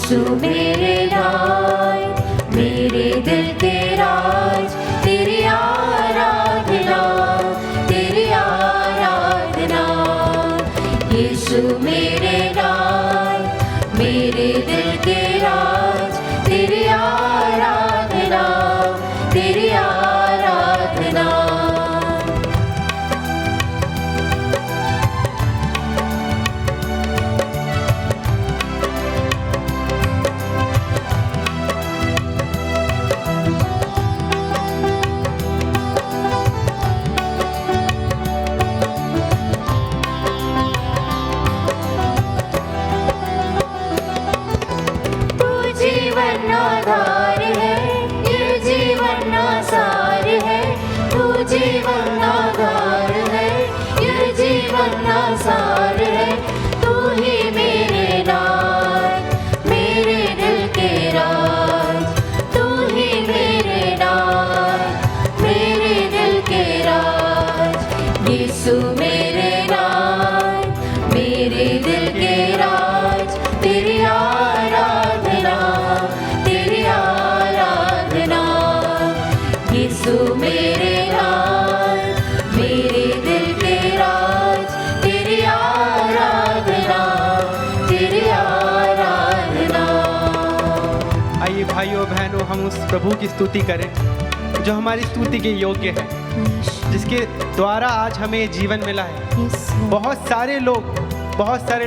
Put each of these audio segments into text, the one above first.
यीशु मेरे नाथ, मेरे दिल के राज, तेरी आराधना, तेरी आराधना। यीशु मेरे नाथ, मेरे दिल के राज, तेरी आराधना, तेरी आराधना। आधार है, ये जीवन आसार है, तू जीवन आधार है, ये जीवन आसार है। तू ही मेरे नाथ, मेरे दिल के राज, तू ही मेरे नाथ, मेरे दिल के राज। यीशु मेरे नाथ, मेरे दिल के राज, तेरी आराधना, तेरी आराधना। यीशु मेरे नाथ, मेरे दिल के राज, तेरी आराधना, तेरी आराधना। आइए भाइयों बहनों, हम उस प्रभु की स्तुति करें जो हमारी स्तुति के योग्य है, जिसके द्वारा आज हमें ये जीवन मिला है। बहुत सारे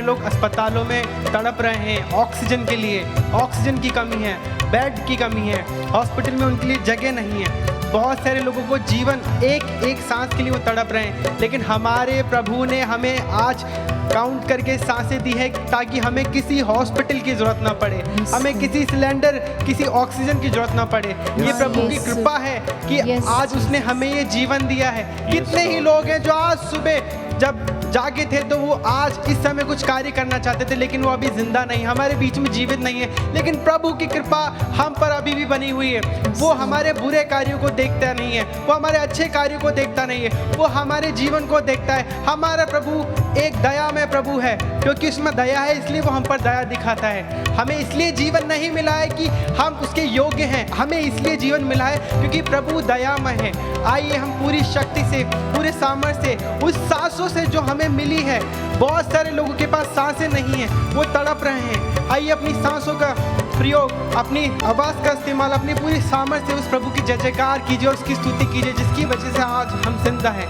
लोग अस्पतालों में तड़प रहे हैं ऑक्सीजन के लिए। ऑक्सीजन की कमी है, बेड की कमी है, हॉस्पिटल में उनके लिए जगह नहीं है। बहुत सारे लोगों को जीवन एक सांस के लिए वो तड़प रहे हैं, लेकिन हमारे प्रभु ने हमें आज काउंट करके सांसें दी है ताकि हमें किसी हॉस्पिटल की जरूरत ना पड़े, हमें किसी सिलेंडर, किसी ऑक्सीजन की जरूरत ना पड़े। ये प्रभु की कृपा है कि आज उसने हमें ये जीवन दिया है। कितने ही लोग हैं जो आज सुबह जब जागे थे तो वो आज इस समय कुछ कार्य करना चाहते थे, लेकिन वो अभी जिंदा नहीं, हमारे बीच में जीवित नहीं है। लेकिन प्रभु की कृपा हम पर अभी भी बनी हुई है। वो हमारे बुरे कार्यों को देखता नहीं है, वो हमारे अच्छे कार्यों को देखता नहीं है, वो हमारे जीवन को देखता है। हमारा प्रभु एक दया में प्रभु है, क्योंकि उसमें दया है इसलिए वो हम पर दया दिखाता है। हमें इसलिए जीवन नहीं मिला है कि हम उसके योग्य हैं, हमें इसलिए जीवन मिला है क्योंकि प्रभु दयामय है। आइए हम पूरी शक्ति से, पूरे सामर्थ्य से, उस सांसों से जो हमें मिली है, बहुत सारे लोगों के पास सांसें नहीं हैं, वो तड़प रहे हैं। आइए अपनी सांसों का प्रयोग, अपनी आवाज़ का इस्तेमाल, अपनी पूरी सामर्थ्य से उस प्रभु की जय जयकार कीजिए और उसकी स्तुति कीजिए, जिसकी वजह से आज हम जिंदा हैं।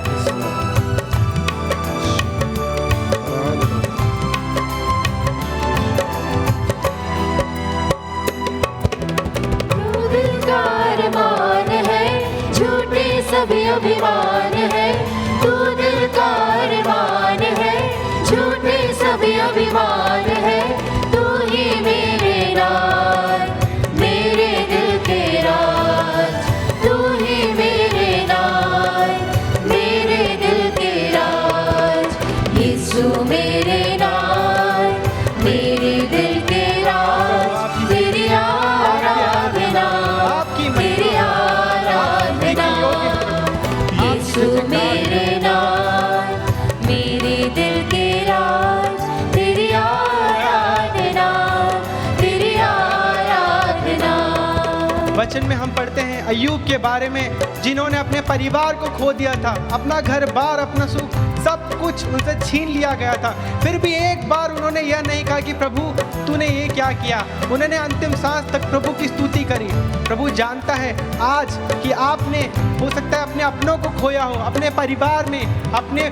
अरमान है, झूठे सभी अभिमान है, तू दिल का अरमान है, झूठे सभी अभिमान है। तू ही मेरे नाथ, मेरे दिल के राज, तू ही मेरे नाथ, मेरे दिल के राज। यीशु मेरे नाथ, मेरे दिल के राज, तेरी आराधना, तेरी आराधना। यीशु मेरे नाथ, मेरे दिल के राज, तेरी आराधना, तेरी आराधना। वचन में हम पढ़ते हैं अय्यूब के बारे में, जिन्होंने अपने परिवार को खो दिया था, अपना घर बार, अपना सुख, सब कुछ उनसे छीन लिया गया था। फिर भी एक बार उन्होंने यह नहीं कहा कि प्रभु तूने ये क्या किया। उन्होंने अंतिम सांस तक प्रभु की स्तुति करी। प्रभु जानता है आज कि आपने हो सकता है अपने अपनों को खोया हो, अपने परिवार में, अपने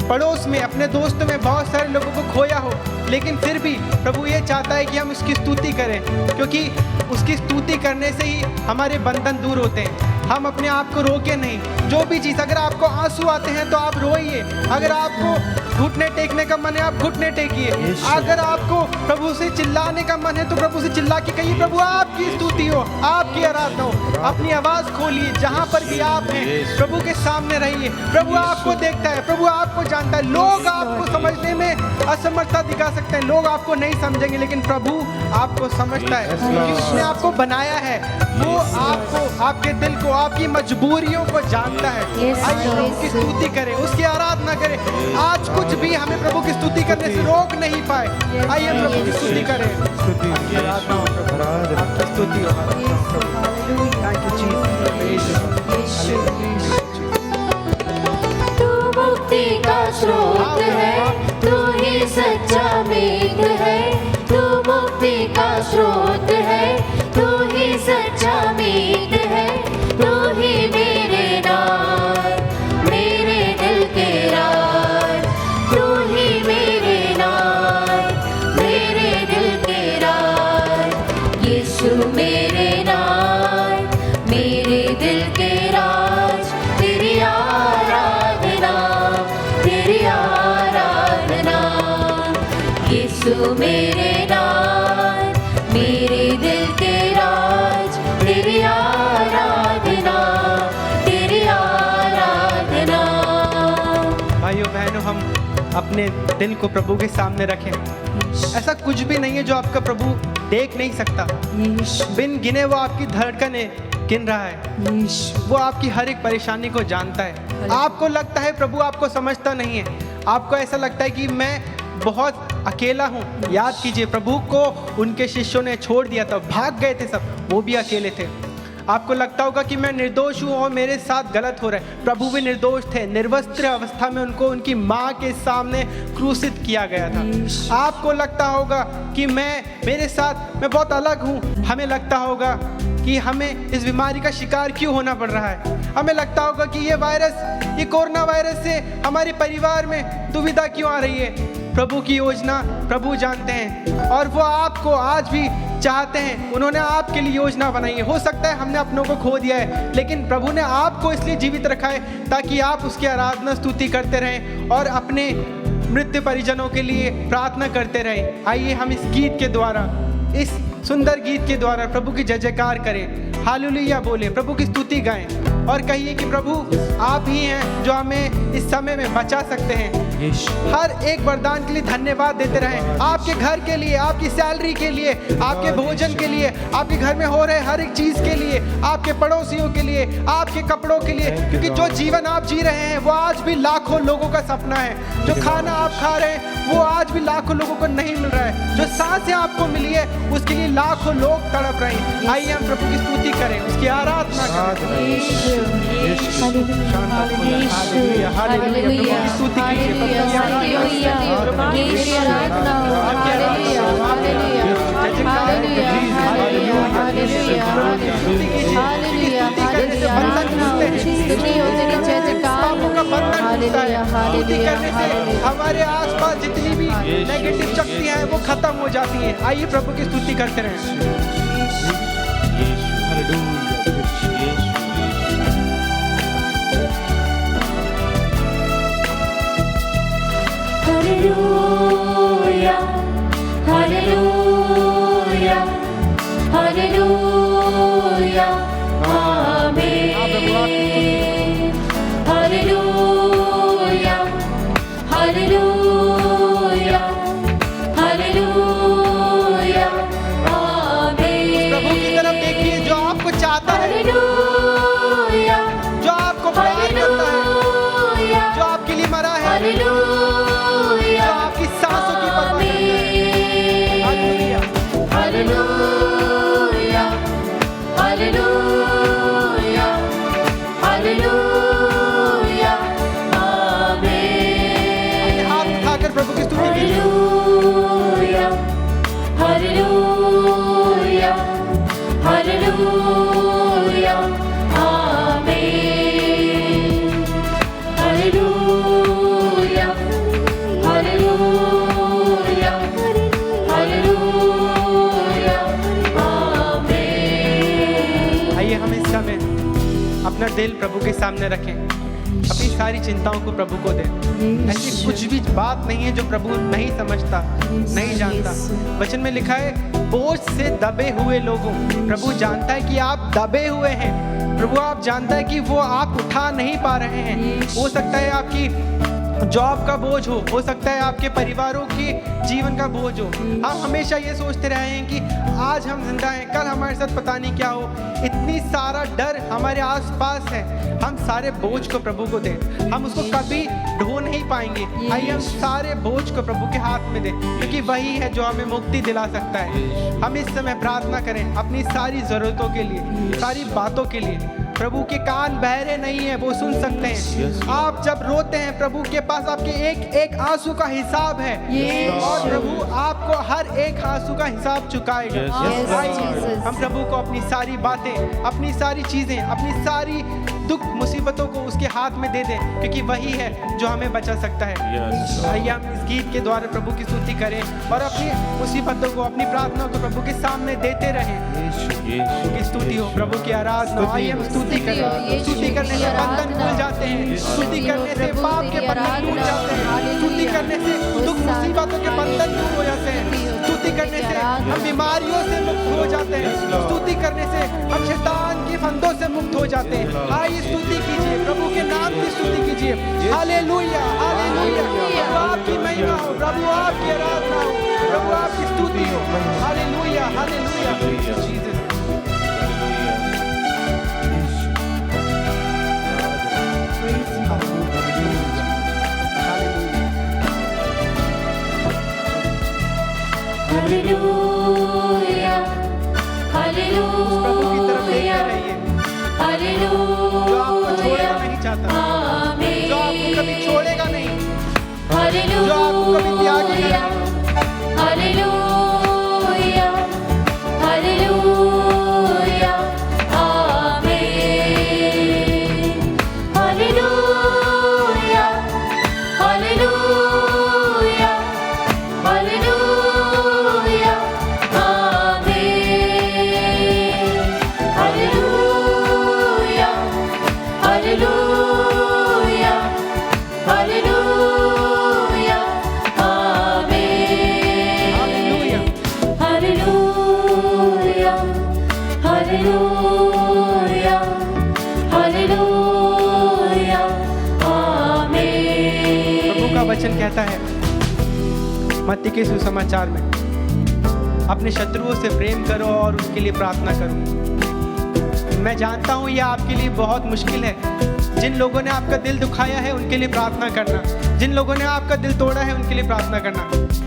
पड़ोस में, अपने दोस्तों में बहुत सारे लोगों को खोया हो, लेकिन फिर भी प्रभु ये चाहता है कि हम उसकी स्तुति करें, क्योंकि उसकी स्तुति करने से ही हमारे बंधन दूर होते हैं। हम अपने आप को रोके नहीं। जो भी चीज़, अगर आपको आंसू आते हैं तो आप रोइए, अगर आपको घुटने टेकने का मन है आप घुटने टेकिए, अगर आपको प्रभु से चिल्लाने का मन है तो प्रभु से चिल्ला के कहिए प्रभु आपकी स्तुति हो, आपकी आराधना हो। अपनी आवाज़ खोलिए, जहाँ पर भी आप हैं प्रभु के सामने रहिए। प्रभु आपको देखता है, प्रभु आपको जानता है। लोग आपको समझने में असमर्थता दिखा सकते हैं, लोग आपको नहीं समझेंगे, लेकिन प्रभु आपको समझता है क्योंकि उसने आपको बनाया है। वो आपको, आपके दिल को, आपकी मजबूरियों को जानता है। आइए प्रभु की स्तुति करें, उसकी आराधना करें। आज कुछ भी हमें प्रभु की स्तुति करने से रोक नहीं पाए। आइए प्रभु की स्तुति करें। स्तुति हो, आराधना हो प्रभु, आपकी स्तुति हो, आराधना हो प्रभु। Thank you Jesus. तू मुक्ति का स्रोत है, तू ही सच्चा मीत है। तू मुक्ति का स्रोत है, तू ही सच्चा मीत है। तू ही मेरे नाथ, मेरे दिल के राज। तू ही मेरे नाथ, मेरे दिल के राज। यीशु मेरे नाथ, मेरे दिल के राज। तेरी आराधना, तेरी आराधना। यीशु मेरे नाथ, मेरे दिल के राज। तेरी आराधना, तेरी आराधना। भाइयों बहनों, हम अपने दिल को प्रभु के सामने रखें। ऐसा कुछ भी नहीं है जो आपका प्रभु देख नहीं सकता। बिन गिने वो आपकी धड़कने गिन रहा है। वो आपकी हर एक परेशानी को जानता है। आपको लगता है प्रभु आपको समझता नहीं है, आपको ऐसा लगता है कि मैं बहुत अकेला हूँ। याद कीजिए, प्रभु को उनके शिष्यों ने छोड़ दिया था, भाग गए थे सब, वो भी अकेले थे। आपको लगता होगा कि मैं निर्दोष हूँ और मेरे साथ गलत हो रहा है। प्रभु भी निर्दोष थे, निर्वस्त्र अवस्था में उनको उनकी माँ के सामने क्रूसित किया गया था। आपको लगता होगा कि मेरे साथ मैं बहुत अलग हूँ। हमें लगता होगा कि हमें इस बीमारी का शिकार क्यों होना पड़ रहा है। हमें लगता होगा कि ये कोरोना वायरस से हमारे परिवार में दुविधा क्यों आ रही है। प्रभु की योजना प्रभु जानते हैं और वो आपको आज भी चाहते हैं। उन्होंने आपके लिए योजना बनाई है। हो सकता है हमने अपनों को खो दिया है, लेकिन प्रभु ने आपको इसलिए जीवित रखा है ताकि आप उसकी आराधना स्तुति करते रहें और अपने मृत परिजनों के लिए प्रार्थना करते रहें। आइए हम इस गीत के द्वारा, इस सुंदर गीत के द्वारा प्रभु की जय जयकार करें, हालेलुया बोले, प्रभु की स्तुति गाएं और कहिए कि प्रभु आप ही हैं जो हमें इस समय में बचा सकते हैं। हर एक वरदान के लिए धन्यवाद देते रहें। आपके घर के लिए, आपकी सैलरी के लिए, आपके भोजन के लिए, आपके घर में हो रहे हर एक चीज के लिए, आपके पड़ोसियों के लिए, आपके कपड़ों के लिए, क्योंकि जो जीवन आप जी रहे हैं वो आज भी लाखों लोगों का सपना है। जो खाना आप खा रहे हैं वो आज भी लाखों लोगों को नहीं मिल रहा है। जो सांसें आपको मिली है उसके लिए लाखों लोग तड़प रहे हैं। आइए हम प्रभु की स्तुति करें, उसकी आराधना करें। स्तुति कीजिए, हमारे आसपास जितनी भी नेगेटिव शक्तियां हैं वो खत्म हो जाती हैं। आइए प्रभु की स्तुति करते रहें। Hallelujah, hallelujah, hallelujah, amen. Hallelujah, hallelujah, hallelujah, amen. प्रभु की तरफ देखिए जो आपको चाहता है, Hallelujah, जो आपको प्यार करता है, जो आपके लिए मरा है, hallelujah, आपकी सांसों की परवाह करता है। Hallelujah, Hallelujah, hallelujah, hallelujah, amen. हाथ उठाकर प्रभु की स्तुति कीजिए। Hallelujah, hallelujah, hallelujah, amen. Hallelujah, hallelujah, hallelujah, amen. आइए हम इस समय अपना दिल प्रभु के सामने रखें, अपनी सारी चिंताओं को प्रभु को दें। ऐसी कुछ भी बात नहीं है जो प्रभु नहीं समझता, नहीं जानता। वचन में लिखा है बोझ से दबे हुए लोगों, प्रभु जानता है कि आप दबे हुए हैं। प्रभु आप जानता है कि वो आप उठा नहीं पा रहे हैं। हो सकता है आपकी जॉब का बोझ हो सकता है आपके परिवारों के जीवन का बोझ हो। हम हमेशा ये सोचते रहे हैं कि आज हम जिंदा हैं, कल हमारे साथ पता नहीं क्या हो। इतनी सारा डर हमारे आसपास है। हम सारे बोझ को प्रभु को दें, हम उसको कभी ढो नहीं पाएंगे। आइए हम सारे बोझ को प्रभु के हाथ में दें, क्योंकि वही है जो हमें मुक्ति दिला सकता है। हम इस समय प्रार्थना करें अपनी सारी ज़रूरतों के लिए, सारी बातों के लिए। प्रभु के कान बहरे नहीं है, वो सुन सकते हैं। आप जब रोते हैं प्रभु के पास आपके एक एक आंसू का हिसाब है, और प्रभु आपको हर एक आंसू का हिसाब चुकाएगा। आइए हम प्रभु को अपनी सारी बातें, अपनी सारी चीजें, अपनी सारी दुख मुसीबतों को उसके हाथ में दे दें, क्योंकि वही है जो हमें बचा सकता है। आइए हम इस गीत के द्वारा प्रभु की स्तुति करें और अपनी मुसीबतों को, अपनी प्रार्थना को प्रभु के सामने देते रहें। की स्तुति हो, प्रभु की आराधना। आइए हम स्तुति करें। स्तुति करने से बंधन खुल जाते हैं, स्तुति करने से पाप के बंधन टूट जाते हैं, स्तुति करने से दुख मुसीबतों के बंधन दूर हो जाते हैं, स्तुति करने से हम बीमारियों से मुक्त हो जाते हैं, स्तुति करने से हम शैतान के फंदों से मुक्त हो जाते हैं। आइए स्तुति कीजिए, प्रभु के नाम की स्तुति कीजिए। Hallelujah, hallelujah. प्रभु आपकी महिमा हो, प्रभु आपकी आराधना हो, प्रभु आपकी स्तुति हो। Hallelujah, hallelujah. हालेलुया, प्रभु की तरफ देखते रहिए, जो आपको छोड़ना नहीं चाहता, जो आपको कभी छोड़ेगा नहीं, जो आपको कभी त्यागेगा नहीं। हालेलुया, हालेलुया, आमीन। हालेलुया, हालेलुया, हालेलुया, आमीन। हालेलुया, हालेलुया, हालेलुया, आमीन। हालेलुया, हालेलुया, हालेलुया, आमीन। प्रभु का वचन कहता है मत्ती के सुसमाचार में, अपने शत्रुओं से प्रेम करो और उसके लिए प्रार्थना करो। मैं जानता हूँ ये आपके लिए बहुत मुश्किल है। जिन लोगों ने आपका दिल दुखाया है उनके लिए प्रार्थना करना, जिन लोगों ने आपका दिल तोड़ा है उनके लिए प्रार्थना करना।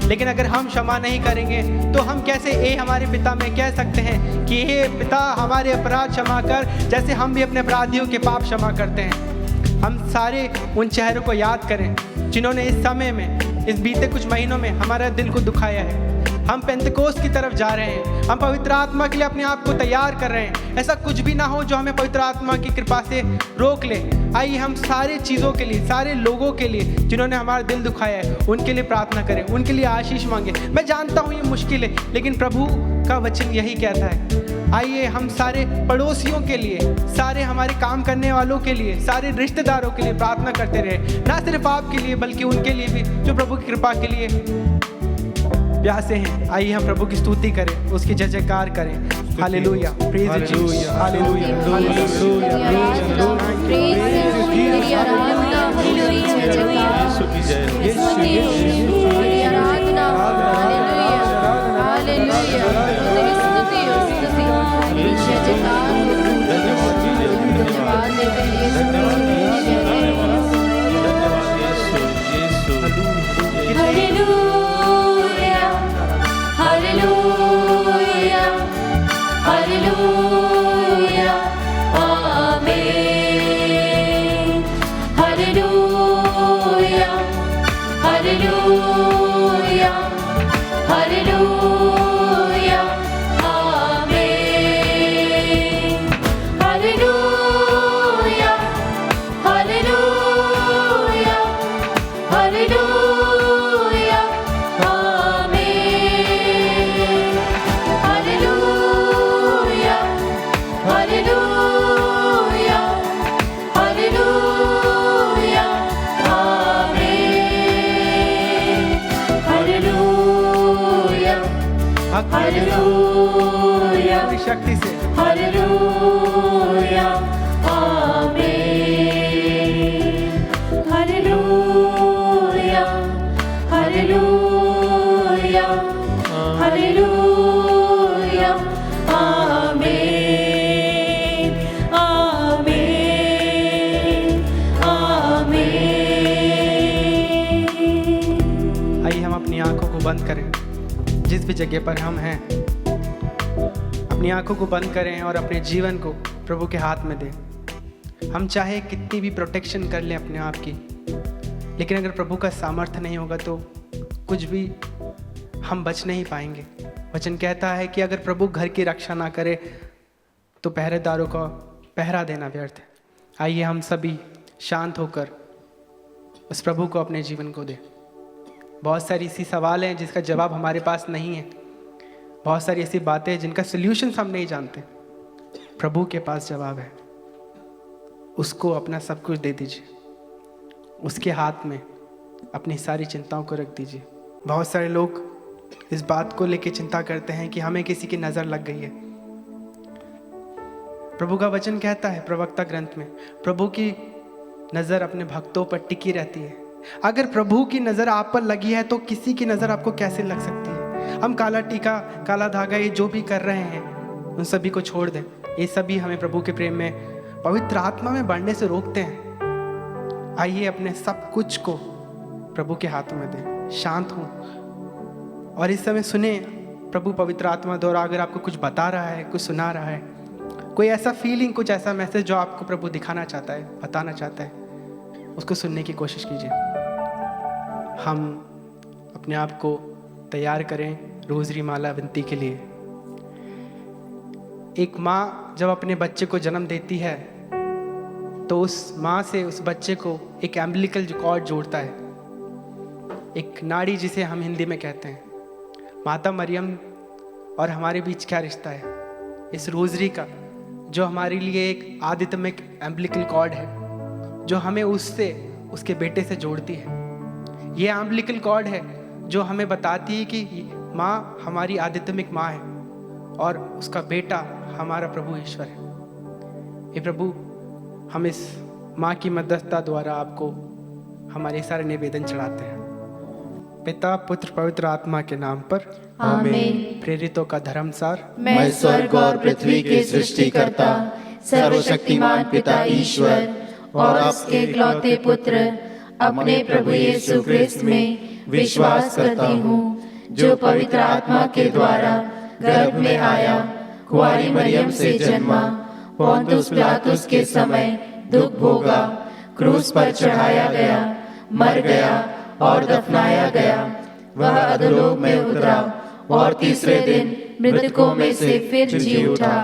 लेकिन अगर हम क्षमा नहीं करेंगे तो हम कैसे हमारे पिता में कह सकते हैं कि हे पिता हमारे अपराध क्षमा कर, जैसे हम भी अपने अपराधियों के पाप क्षमा करते हैं। हम सारे उन चेहरों को याद करें जिन्होंने इस समय में, इस बीते कुछ महीनों में हमारा दिल को दुखाया है। हम पेंतकोस्त की तरफ जा रहे हैं, हम पवित्र आत्मा के लिए अपने आप को तैयार कर रहे हैं। ऐसा कुछ भी ना हो जो हमें पवित्र आत्मा की कृपा से रोक ले। आइए हम सारे चीज़ों के लिए, सारे लोगों के लिए जिन्होंने हमारा दिल दुखाया है, उनके लिए प्रार्थना करें, उनके लिए आशीष मांगे। मैं जानता हूँ ये मुश्किल है, लेकिन प्रभु का वचन यही कहता है। आइए हम सारे पड़ोसियों के लिए, सारे हमारे काम करने वालों के लिए, सारे रिश्तेदारों के लिए प्रार्थना करते रहे। ना सिर्फ आपके लिए बल्कि उनके लिए भी जो प्रभु की कृपा के लिए प्यासे हैं। आइए हम प्रभु की स्तुति करें, उसकी जय जयकार करें। Hallelujah, praise hallelujah, hallelujah, hallelujah, आमीन। हालेलुया, हालेलुया, हालेलुया, आमीन। हालेलुया, हालेलुया, हालेलुया, आमीन। हालेलुया, हालेलुया, हालेलुया, आमीन। हालेलुया, हालेलुया, पूरी शक्ति से हालेलुया, आमीन। हालेलुया। भी जगह पर हम हैं, अपनी आंखों को बंद करें और अपने जीवन को प्रभु के हाथ में दें। हम चाहे कितनी भी प्रोटेक्शन कर लें अपने आप की, लेकिन अगर प्रभु का सामर्थ्य नहीं होगा तो कुछ भी हम बच नहीं पाएंगे। वचन कहता है कि अगर प्रभु घर की रक्षा ना करे तो पहरेदारों का पहरा देना व्यर्थ है। आइए हम सभी शांत होकर उस प्रभु को अपने जीवन को दें। बहुत सारी ऐसी सवाल हैं जिसका जवाब हमारे पास नहीं है, बहुत सारी ऐसी बातें हैं जिनका सल्यूशन हम नहीं जानते। प्रभु के पास जवाब है, उसको अपना सब कुछ दे दीजिए, उसके हाथ में अपनी सारी चिंताओं को रख दीजिए। बहुत सारे लोग इस बात को लेकर चिंता करते हैं कि हमें किसी की नज़र लग गई है। प्रभु का वचन कहता है प्रवक्ता ग्रंथ में, प्रभु की नज़र अपने भक्तों पर टिकी रहती है। अगर प्रभु की नज़र आप पर लगी है तो किसी की नज़र आपको कैसे लग सकती है। हम काला टीका, काला धागा, ये जो भी कर रहे हैं उन सभी को छोड़ दें। ये सभी हमें प्रभु के प्रेम में, पवित्र आत्मा में बढ़ने से रोकते हैं। आइए अपने सब कुछ को प्रभु के हाथों में दें, शांत हों और इस समय सुने प्रभु पवित्र आत्मा द्वारा अगर आपको कुछ बता रहा है, कुछ सुना रहा है, कोई ऐसा फीलिंग, कुछ ऐसा मैसेज जो आपको प्रभु दिखाना चाहता है, बताना चाहता है, उसको सुनने की कोशिश कीजिए। हम अपने आप को तैयार करें रोज़री माला विनती के लिए। एक माँ जब अपने बच्चे को जन्म देती है तो उस माँ से उस बच्चे को एक एम्बिलिकल कॉर्ड जोड़ता है, एक नाड़ी जिसे हम हिंदी में कहते हैं। माता मरियम और हमारे बीच क्या रिश्ता है इस रोज़री का, जो हमारे लिए एक आध्यात्मिक एम्बिलिकल कॉर्ड है, जो हमें उससे, उसके बेटे से जोड़ती है। ये एम्बिलिकल कॉर्ड है जो हमें बताती है कि माँ हमारी आध्यात्मिक माँ है और उसका बेटा हमारा प्रभु ईश्वर है। ये प्रभु, हम इस माँ की मध्यस्थता द्वारा आपको हमारे सारे निवेदन चढ़ाते हैं। पिता, पुत्र, पवित्र आत्मा के नाम पर आमीन। प्रेरितों का धर्मसार। मैं स्वर्ग और पृथ्वी के सृष्टिकर्ता सर्वशक्तिमान पिता ईश्वर और उसके इकलौते पुत्र अपने प्रभु यीशु क्रिस्त में विश्वास करती हूँ, जो पवित्र आत्मा के द्वारा गर्भ में आया, कुंवारी मरियम से जन्मा, पोंतुस पिलातुस के समय दुख भोगा, क्रूस पर चढ़ाया गया, मर गया और दफनाया गया। वह अधोलोक में उतरा और तीसरे दिन मृतकों में से फिर जी उठा।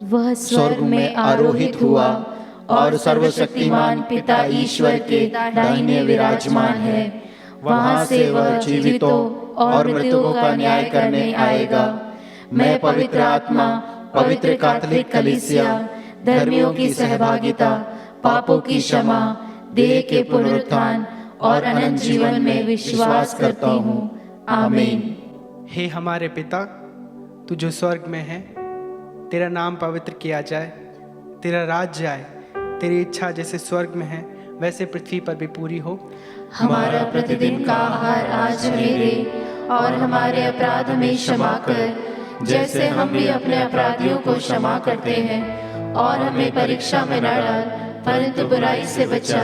वह स्वर्ग में आरोहित हुआ और सर्वशक्तिमान पिता ईश्वर के दाहिने विराजमान है। वहां से वह जीवितों और मृतकों का न्याय करने आएगा। मैं पवित्र आत्मा, पवित्र कैथोलिक कलीसिया, धर्मियों की सहभागिता, पापों की क्षमा, देह के पुनरुत्थान और अनंत जीवन में विश्वास करती हूँ। आमीन। हे हमारे पिता, तू जो स्वर्ग में है, तेरा नाम पवित्र किया जाए, तेरा राज्य आए, तेरी इच्छा जैसे स्वर्ग में है वैसे पृथ्वी पर भी पूरी हो। हमारा प्रतिदिन का आहार आज हमें दे और हमारे अपराध हमें क्षमा कर, जैसे हम भी अपने अपराधियों को क्षमा करते हैं, और हमें परीक्षा में न डाल परंतु बुराई से बचा।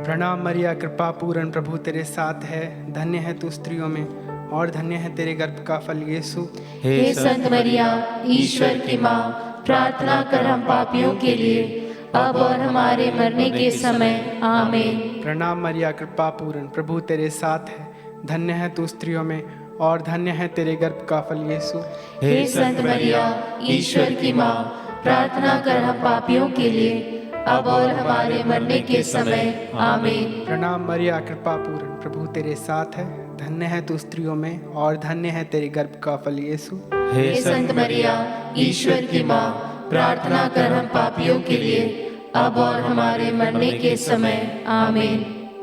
प्रणाम मरिया, कृपा पूर्ण, प्रभु तेरे साथ है, धन्य है तू स्त्रियों में और धन्य है तेरे गर्भ का फल यीशु। हे संत मरिया, ईश्वर की माँ, प्रार्थना कर हम पापियों के लिए, अब और हमारे मरने के समय। आमीन। प्रणाम मरिया, कृपा पूर्ण, प्रभु तेरे साथ है, धन्य है तू स्त्रियों में और धन्य है तेरे गर्भ का फल यीशु। हे संत मरिया, ईश्वर की माँ, प्रार्थना कर हम पापियों के लिए, अब और हमारे मरने के समय। आमीन। प्रणाम मरिया, कृपा पूर्ण, प्रभु तेरे साथ है, धन्य है तू स्त्रियों में और धन्य है तेरे गर्भ का फल यीशु। हे संत मरिया, ईश्वर की माँ, प्रार्थना कर हम पापियों के लिए, अब और हमारे मरने के समय। आमीन।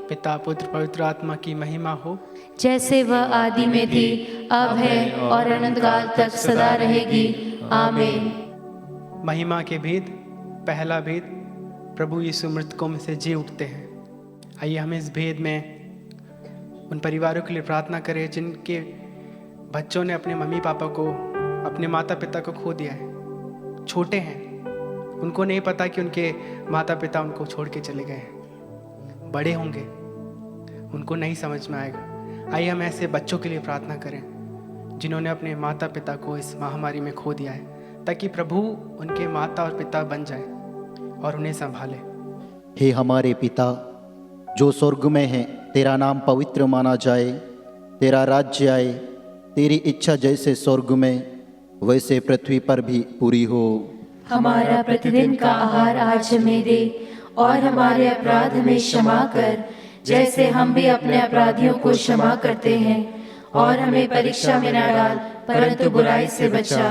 पिता, पुत्र, पवित्र आत्मा की महिमा हो, जैसे वह आदि में थी, अब है और अनंत काल तक सदा रहेगी। आमीन। महिमा के भेद। पहला भेद, प्रभु यीशु मृतकों में से जी उठते हैं। आइए हम इस भेद में उन परिवारों के लिए प्रार्थना करें जिनके बच्चों ने अपने मम्मी पापा को, अपने माता पिता को खो दिया है। छोटे हैं, उनको नहीं पता कि उनके माता पिता उनको छोड़ के चले गए हैं। बड़े होंगे, उनको नहीं समझ में आएगा। आइए हम ऐसे बच्चों के लिए प्रार्थना करें जिन्होंने अपने माता पिता को इस महामारी में खो दिया है, ताकि प्रभु उनके माता और पिता बन जाए और उन्हें संभाले। हे हमारे पिता जो स्वर्ग में है, तेरा नाम पवित्र माना जाए, तेरा राज्य आए, तेरी इच्छा जैसे स्वर्ग में वैसे पृथ्वी पर भी पूरी हो। हमारा प्रतिदिन का आहार आज हमें दे, और हमारे अपराध हमें क्षमा कर, जैसे हम भी अपने अपराधियों को क्षमा करते हैं, और हमें परीक्षा में न डाल, परंतु बुराई से बचा।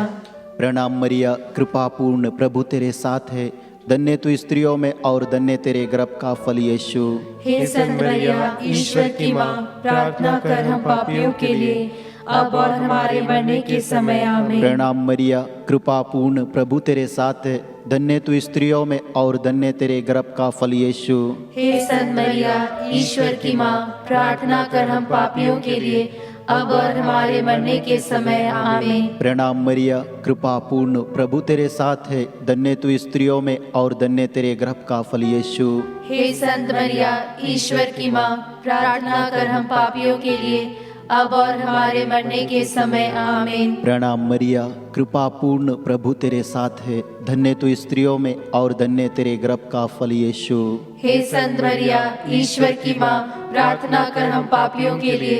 प्रणाम मरिया, कृपा पूर्ण, प्रभु तेरे साथ है, धन्य तू स्त्रियों में और धन्य तेरे गर्भ का फल यीशु। हे संत मरिया, ईश्वर की माँ, प्रार्थना कर हम पापियों के लिए, अब और हमारे मरने के समय आमीन। प्रणाम मरिया, कृपा पूर्ण, प्रभु तेरे साथ है, धन्य तू स्त्रियों में और धन्य तेरे गर्भ का फल यीशु। हे संत मरिया, ईश्वर की माँ, प्रार्थना कर हम पापियों के लिए, अब और हमारे मरने के समय आमीन। प्रणाम मरिया, कृपा पूर्ण, प्रभु तेरे साथ है, धन्य तू स्त्रियों में और धन्य तेरे गर्भ का फल यीशु। हे संत मरिया, ईश्वर की माँ, प्रार्थना कर हम पापियों के लिए, अब और हमारे मरने के समय आमीन। प्रणाम मरिया, कृपा पूर्ण, प्रभु तेरे साथ है, धन्य तू स्त्रियों में और धन्य तेरे गर्भ का फल यीशु। हे संत मरिया, ईश्वर की माँ, प्रार्थना कर हम पापियों के लिए,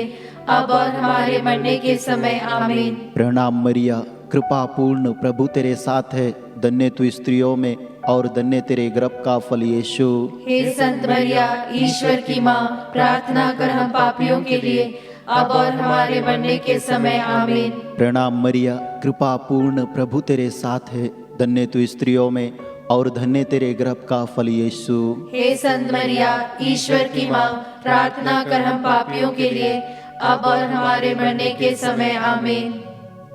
अब और हमारे मरने के समय आमीन। प्रणाम मरिया, कृपा पूर्ण, प्रभु तेरे साथ है, धन्य तू स्त्रियों में और धन्य तेरे गर्भ का फल यीशु। हे संत मरिया, ईश्वर की माँ, प्रार्थना कर हम पापियों के लिए, अब और हमारे मरने के समय आमीन। प्रणाम मरिया, कृपा पूर्ण, प्रभु तेरे साथ है, धन्य तू स्त्रियों में और धन्य तेरे गर्भ का फल यीशु। हे संत मरिया, ईश्वर की माँ, प्रार्थना कर हम पापियों के लिए, अब और हमारे मरने के समय आमीन।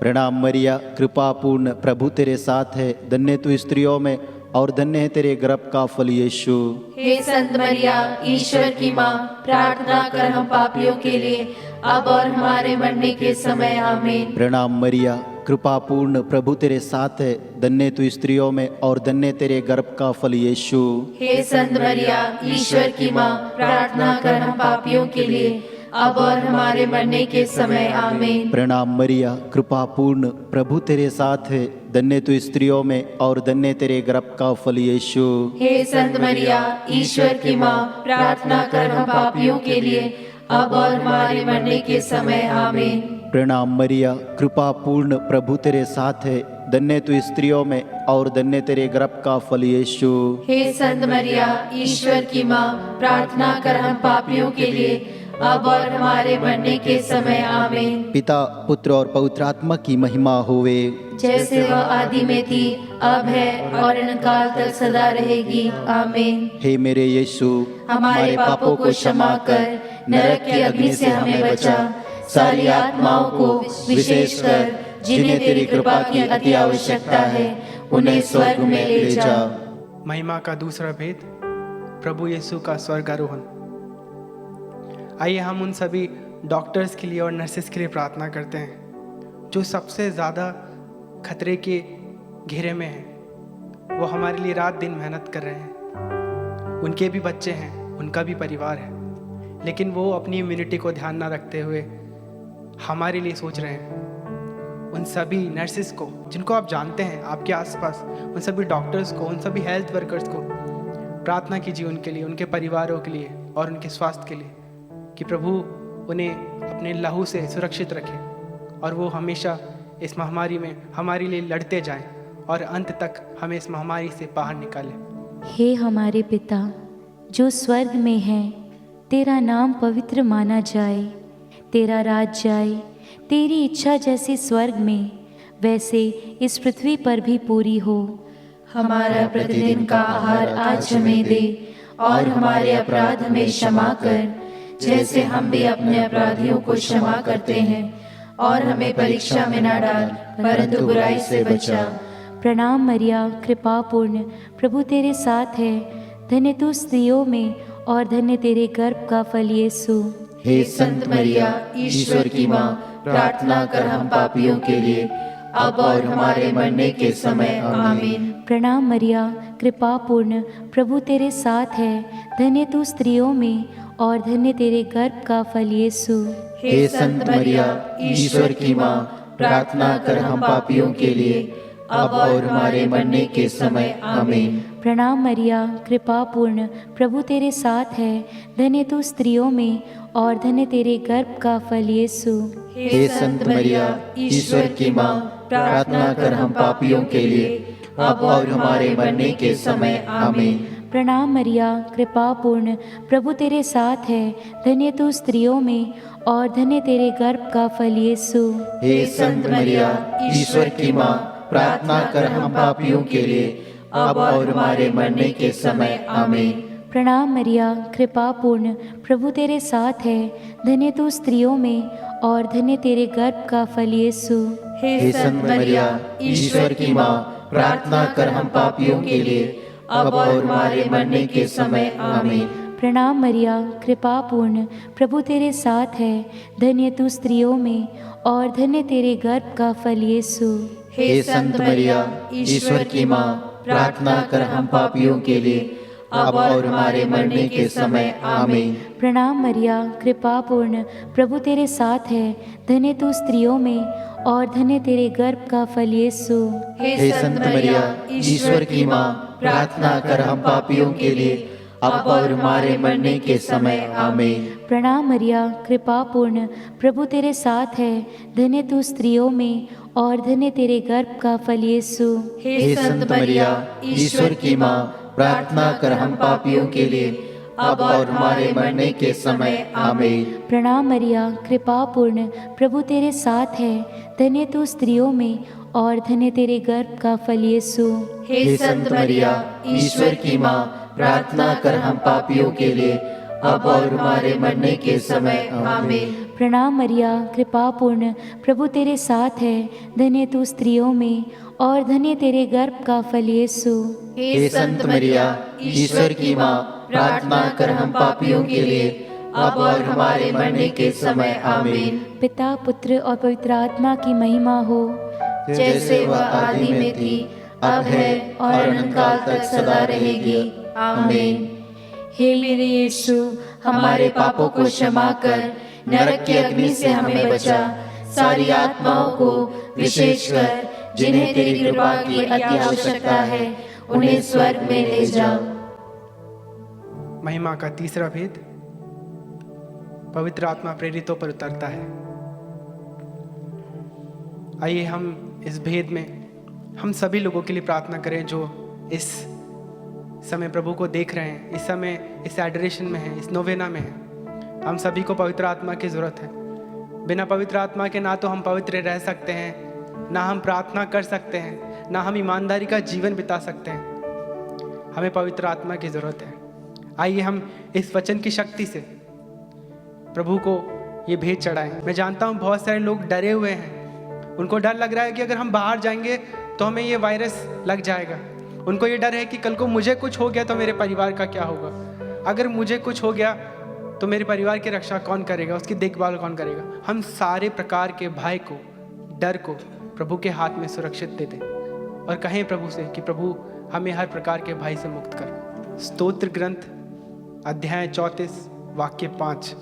प्रणाम मरिया, कृपा पूर्ण, प्रभु तेरे साथ है, धन्य तू स्त्रियों में और धन्य है तेरे गर्भ का फल यीशु। हे संत मरिया, ईश्वर की माँ, प्रार्थना कर हम पापियों के लिए, अब और हमारे मरने के समय आमीन। प्रणाम मरिया, कृपा पूर्ण, प्रभु तेरे साथ है, धन्य तू स्त्रियों में और धन्य तेरे गर्भ का फल यीशु। हे संत मरिया, ईश्वर की माँ, प्रार्थना कर हम पापियों के लिए, अब और हमारे मरने के समय आमीन। प्रणाम मरिया, कृपा पूर्ण, प्रभु तेरे साथ है, धन्य तू स्त्रियों में और धन्य तेरे गर्भ का फल यीशु। हे संत मरिया, ईश्वर की माँ, प्रार्थना कर हम पापियों के लिए, अब और हमारे मरने के समय आमीन। प्रणाम मरिया, कृपा पूर्ण, प्रभु तेरे साथ है, धन्य तू स्त्रियों में और धन्य तेरे गर्भ का फल यीशु। हे संत मरिया, ईश्वर की माँ, प्रार्थना कर हम पापियों के लिए, अब और हमारे मरने के समय आमीन। पिता, पुत्र और पवित्र आत्मा की महिमा होवे, जैसे वह आदि में थी, अब है और अनंतकाल तक सदा रहेगी आमीन। हे मेरे यीशु, हमारे पापों को क्षमा कर, नरक की अग्नि से हमें बचा, सारी आत्माओं को, विशेषकर जिन्हें तेरी कृपा की अति आवश्यकता है, उन्हें स्वर्ग में ले जा। महिमा का दूसरा भेद, प्रभु यीशु का स्वर्गारोहण। आइए हम उन सभी डॉक्टर्स के लिए और नर्सेस के लिए प्रार्थना करते हैं जो सबसे ज़्यादा खतरे के घेरे में हैं। वो हमारे लिए रात दिन मेहनत कर रहे हैं। उनके भी बच्चे हैं, उनका भी परिवार है, लेकिन वो अपनी इम्यूनिटी को ध्यान ना रखते हुए हमारे लिए सोच रहे हैं। उन सभी नर्सेस को, जिनको आप जानते हैं आपके आसपास, उन सभी डॉक्टर्स को, उन सभी हेल्थ वर्कर्स को प्रार्थना कीजिए, उनके लिए, उनके परिवारों के लिए और उनके स्वास्थ्य के लिए, कि प्रभु उन्हें अपने लहू से सुरक्षित रखे और वो हमेशा इस महामारी में हमारे लिए लड़ते जाएं और अंत तक हमें इस महामारी से बाहर निकालें। हे हमारे पिता जो स्वर्ग में है, तेरा नाम पवित्र माना जाए, तेरा राज्य आए, तेरी इच्छा जैसे स्वर्ग में वैसे इस पृथ्वी पर भी पूरी हो। हमारा प्रतिदिन का आहार आज हमें दे, और हमारे अपराध हमें क्षमा कर, जैसे हम भी अपने अपराधियों को क्षमा करते हैं, और हमें परीक्षा में न डाल, परंतु बुराई से बचा। प्रणाम मरिया, कृपा पूर्ण, प्रभु तेरे साथ है, धन्य तू स्त्रियों में और धन्य तेरे गर्भ का फल यीशु। हे संत मरिया, ईश्वर की माँ, प्रार्थना कर हम पापियों के लिए, अब और हमारे मरने के समय आमीन। प्रणाम मरिया, कृपा पूर्ण, प्रभु तेरे साथ है, धन्य तू स्त्रियों में और धन्य तेरे गर्भ का फल यीशु। हे संत मरिया, ईश्वर की माँ, प्रार्थना कर हम पापियों के लिए अब और हमारे मरने के समय आमीन। प्रणाम मरिया, कृपा पूर्ण, प्रभु तेरे साथ है। धन्य तू स्त्रियों में और धन्य तेरे गर्भ का फल यीशु। हे संत मरिया, ईश्वर की माँ, प्रार्थना कर हम पापियों के लिए अब और हमारे मरने के समय आमीन। प्रणाम मरिया, कृपा पूर्ण, प्रभु तेरे साथ है। धन्य तू स्त्रियों में और धन्य तेरे गर्भ का फल यीशु। हे संत मरिया, ईश्वर की माँ, प्रार्थना कर हम पापियों के लिए अब और हमारे मरने के समय आमीन। प्रणाम मरिया, कृपा पूर्ण, प्रभु तेरे साथ है। धन्य तू स्त्रियों में और धन्य तेरे गर्भ का फल यीशु। हे संत मरिया, ईश्वर की माँ, प्रार्थना कर हम पापियों के लिए अब और हमारे मरने के समय आमीन। प्रणाम मरिया, कृपा पूर्ण, प्रभु तेरे साथ है। धन्य तू स्त्रियों में और धन्य तेरे गर्भ का फल यीशु। हे संत मरिया, ईश्वर की माँ, प्रार्थना कर हम पापियों के लिए अब और हमारे मरने के समय आमीन। प्रणाम मरिया, कृपा पूर्ण, प्रभु तेरे साथ है। धन्य तू स्त्रियों में और धन्य तेरे गर्भ का फल यीशु। हे संत मरिया, ईश्वर की माँ, प्रार्थना कर हम पापियों के लिए अब और हमारे मरने के समय आमीन। प्रणाम मरिया, कृपा पूर्ण, प्रभु तेरे साथ है। धन्य तू स्त्रियों में और धन्य तेरे गर्भ का फल यीशु। हे संत मरिया, ईश्वर की माँ, प्रार्थना कर हम पापियों के लिए अब और हमारे मरने के समय आमीन। प्रणाम मरिया, कृपा पूर्ण, प्रभु तेरे साथ है। धन्य तू स्त्रियों में और धन्य तेरे गर्भ का फल यीशु। हे संत मरिया, ईश्वर की माँ, प्रार्थना कर हम पापियों के लिए अब और हमारे मरने के समय आमीन। प्रणाम मरिया, कृपा पूर्ण, प्रभु तेरे साथ है। धन्य तू स्त्रियों में और धन्य तेरे गर्भ का फल यीशु। हे संत मरिया, ईश्वर की माँ, प्रार्थना कर हम पापियों के लिए अब और हमारे मरने के समय आमीन। पिता, पुत्र और पवित्र आत्मा की महिमा हो, जैसे वह आदि में थी, अब है और अनंत काल तक सदा रहेगी आमीन। हे मेरे यीशु, हमारे पापों को क्षमा कर नरक की अग्नि से हमें बचा। सारी आत्माओं को, विशेषकर जिन्हें तेरी कृपा की अति आवश्यकता है, उन्हें स्वर्ग में ले जाओ। महिमा का तीसरा भेद, पवित्र आत्मा प्रेरितों पर उतरता है। आइए हम इस भेद में हम सभी लोगों के लिए प्रार्थना करें जो इस समय प्रभु को देख रहे हैं, इस समय इस एडोरेशन में हैं, इस नोवेना में हैं। हम सभी को पवित्र आत्मा की ज़रूरत है। बिना पवित्र आत्मा के ना तो हम पवित्र रह सकते हैं, ना हम प्रार्थना कर सकते हैं, ना हम ईमानदारी का जीवन बिता सकते हैं। हमें पवित्र आत्मा की ज़रूरत है। आइए हम इस वचन की शक्ति से प्रभु को ये भेद चढ़ाएं। मैं जानता हूँ बहुत सारे लोग डरे हुए हैं। उनको डर लग रहा है कि अगर हम बाहर जाएंगे तो हमें ये वायरस लग जाएगा। उनको ये डर है कि कल को मुझे कुछ हो गया तो मेरे परिवार का क्या होगा। अगर मुझे कुछ हो गया तो मेरे परिवार की रक्षा कौन करेगा, उसकी देखभाल कौन करेगा। हम सारे प्रकार के भय को, डर को प्रभु के हाथ में सुरक्षित दे दें और कहें प्रभु से कि प्रभु हमें हर प्रकार के भय से मुक्त कर। स्तोत्र ग्रंथ अध्याय 34 वाक्य 5।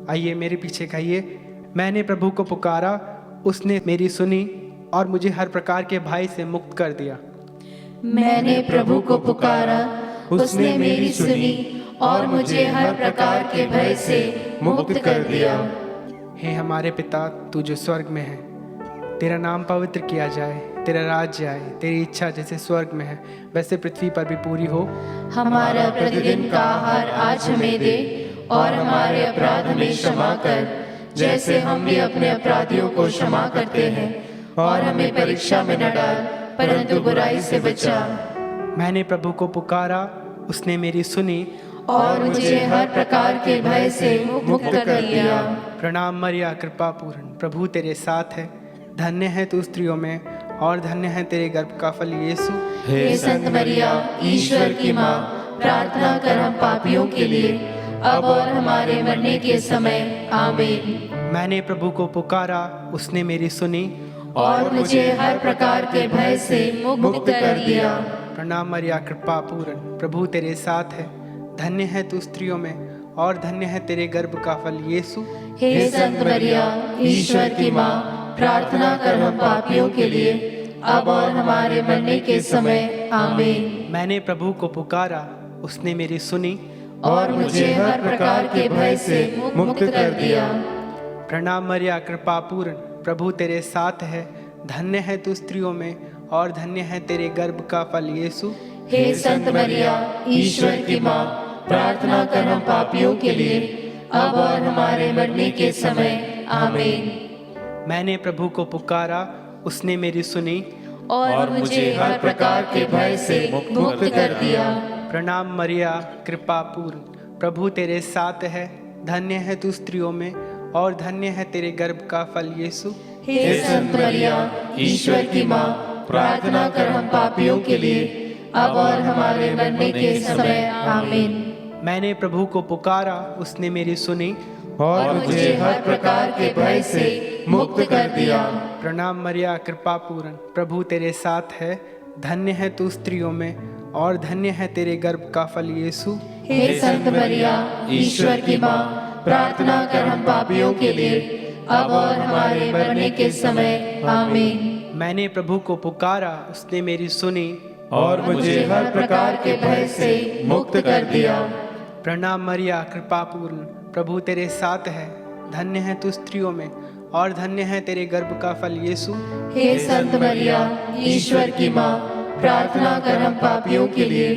आइए मेरे पीछे कहिए, मैंने प्रभु को पुकारा, उसने मेरी सुनी और मुझे हर प्रकार के भय से मुक्त कर दिया। मैंने प्रभु को पुकारा, उसने मेरी सुनी और मुझे हर प्रकार के भय से मुक्त कर दिया। हे हमारे पिता, तू जो स्वर्ग में है, तेरा नाम पवित्र किया जाए, तेरा राज्य आए, तेरी इच्छा जैसे स्वर्ग में है वैसे पृथ्वी पर भी पूरी हो। हमारा प्रतिदिन का आहार आज हमें दे और हमारे अपराध हमें क्षमा कर, जैसे हम भी अपने अपराधियों को क्षमा करते हैं, और हमें परीक्षा में न डाल परंतु बुराई से बचा। मैंने प्रभु को पुकारा, उसने मेरी सुनी और मुझे हर प्रकार के भय से मुक्त कर दिया। प्रणाम मरिया, कृपा पूर्ण, प्रभु तेरे साथ है। धन्य है तू स्त्रियों में और धन्य है तेरे गर्भ का फल यीशु। हे संत मरिया, ईश्वर की माँ, प्रार्थना कर हम पापियों के लिए अब और हमारे मरने के समय आमीन। मैंने प्रभु को पुकारा, उसने मेरी सुनी और मुझे हर प्रकार के भय से मुक्त कर दिया। प्रणाम मरिया, कृपा पूर्ण, प्रभु तेरे साथ है। धन्य है तू स्त्रियों में और धन्य है तेरे गर्भ का फल यीशु। हे संत मरिया, ईश्वर की माँ, प्रार्थना कर हम पापियों के लिए, अब और हमारे मरने के समय, आमीन। मैंने प्रभु को पुकारा, उसने मेरी सुनी, और मुझे हर प्रकार के भय से मुक्त कर दिया। प्रणाम मरिया, कृपा पूर्ण, प्रभु तेरे साथ है। धन्य है तू स्त्रियों में, और धन्य है तेरे गर्भ का फल यीशु। हे संत मरिया, ईश्वर की माँ, प्रार्थना कर हम पापियों के लिए, अब और हमारे मरने के समय, आमीन। मैंने प्रभु को पुकारा, उसने मेरी सुनी, और मुझे हर प्रकार के भय से मुक्त कर दिया। प्रणाम मरिया, कृपा पूर्ण, प्रभु तेरे साथ है। धन्य है तू स्त्रियों में, और धन्य है तेरे गर्भ का फल यीशु। हे संत मरिया, ईश्वर की माँ, प्रार्थना कर हम पापियों के लिए, अब और हमारे मरने के समय, आमीन। मैंने प्रभु को पुकारा, उसने मेरी सुनी, और मुझे हर प्रकार के भय से मुक्त कर दिया। प्रणाम मरिया, कृपा पूर्ण, प्रभु तेरे साथ है। धन्य है तू स्त्रियों में, और धन्य है तेरे गर्भ का फल यीशु। हे संत मरिया, ईश्वर की माँ, प्रार्थना कर हम पापियों के लिए, अब और हमारे मरने के समय, आमीन। मैंने प्रभु को पुकारा, उसने मेरी सुनी, और मुझे हर प्रकार के भय से मुक्त कर दिया। प्रणाम मरिया, कृपा पूर्ण, प्रभु तेरे साथ है। धन्य है तू स्त्रियों में, और धन्य है तेरे गर्भ का फल यीशु। हे संत मरिया, ईश्वर की माँ, प्रार्थना कर हम पापियों के लिए,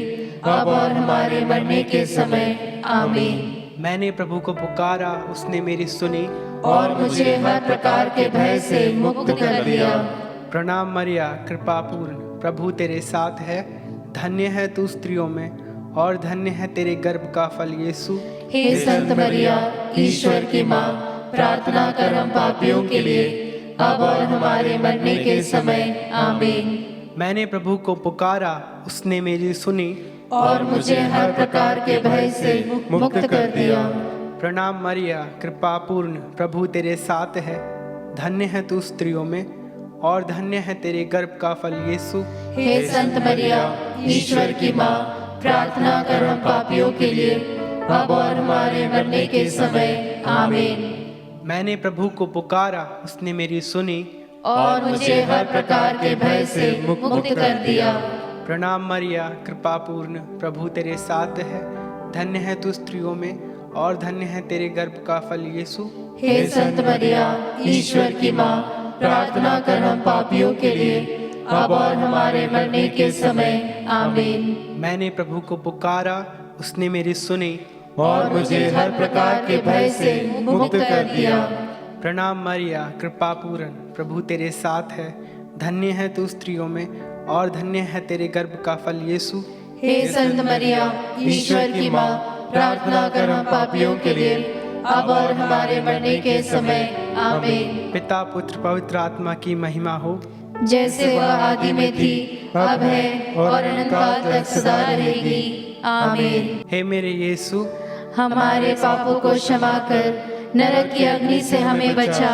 अब और हमारे मरने के समय, आमीन। मैंने प्रभु को पुकारा, उसने मेरी सुनी, और मुझे हर प्रकार के भय से मुक्त कर दिया। प्रणाम मरिया, कृपा पूर्ण, प्रभु तेरे साथ है। धन्य है तू स्त्रियों में, और धन्य है तेरे गर्भ का फल यीशु। हे संत मरिया, ईश्वर की माँ, प्रार्थना कर हम पापियों के लिए, अब और हमारे मरने के समय, आमीन। मैंने प्रभु को पुकारा, उसने मेरी सुनी, और मुझे हर प्रकार के भय से मुक्त कर दिया। प्रणाम मरिया, कृपा पूर्ण, प्रभु तेरे साथ है। धन्य है तू स्त्रियों में, और धन्य है तेरे गर्भ का फल यीशु। हे संत मरिया, ईश्वर की माँ, प्रार्थना कर हम पापियों के लिए, अब और हमारे मरने के समय, आमीन। मैंने प्रभु को पुकारा, उसने मेरी सुनी, और मुझे हर प्रकार के भय से मुक्त कर दिया। प्रणाम मरिया, कृपा पूर्ण, प्रभु तेरे साथ है। धन्य है तू स्त्रियों में, और धन्य है तेरे गर्भ का फल यीशु। हे संत मरिया, ईश्वर की माँ, प्रार्थना कर हम पापियों के लिए, अब और हमारे मरने के समय, आमीन। मैंने प्रभु को पुकारा, उसने मेरी सुनी, और मुझे हर प्रकार के भय से मुक्त कर दिया। प्रणाम मरिया, कृपा पूर्ण, प्रभु तेरे साथ है। धन्य है तू स्त्रियों में, और धन्य है तेरे गर्भ का फल यीशु। हे संत मरिया, ईश्वर की माँ, प्रार्थना कर हम पापियों के लिए, अब और हमारे मरने के समय, आमीन। पिता, पुत्र, पवित्र आत्मा की महिमा हो, जैसे वह आदि में थी, अब है, और अनंत काल तक सदा रहेगी, आमीन। हे मेरे यीशु, हमारे पापों को क्षमा कर, नरक की अग्नि से हमें बचा,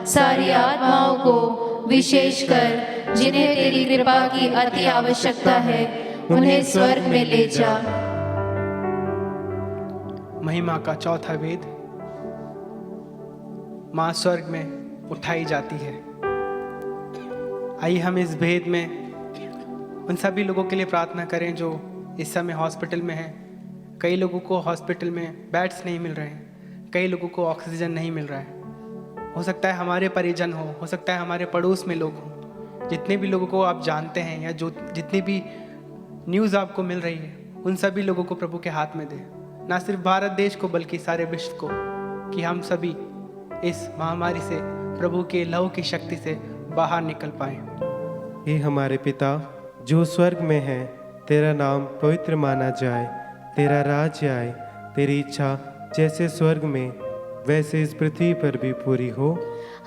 सारी आत्माओं को, विशेषकर जिन्हें तेरी कृपा की अति आवश्यकता है, उन्हें स्वर्ग में ले जा। महिमा का चौथा वेद, माँ स्वर्ग में उठाई जाती है। आइए हम इस भेद में उन सभी लोगों के लिए प्रार्थना करें जो इस समय हॉस्पिटल में हैं। कई लोगों को हॉस्पिटल में बेड्स नहीं मिल रहे हैं, कई लोगों को ऑक्सीजन नहीं मिल रहा है। हो सकता है हमारे परिजन हो सकता है हमारे पड़ोस में लोग हों। जितने भी लोगों को आप जानते हैं या जो जितनी भी न्यूज़ आपको मिल रही है, उन सभी लोगों को प्रभु के हाथ में दें। ना सिर्फ भारत देश को बल्कि सारे विश्व को, कि हम सभी इस महामारी से प्रभु के लहू की शक्ति से बाहर निकल पाएं। हे हमारे पिता जो स्वर्ग में है, तेरा नाम पवित्र माना जाए, तेरा राज्य आए, तेरी इच्छा जैसे स्वर्ग में वैसे इस पृथ्वी पर भी पूरी हो।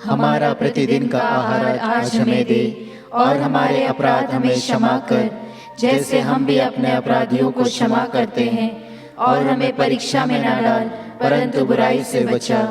हमारा प्रतिदिन का आहार आज हमें दे, और हमारे अपराध हमें क्षमा कर, जैसे हम भी अपने अपराधियों को क्षमा करते हैं, और हमें परीक्षा में न डाल, परंतु बुराई से बचा।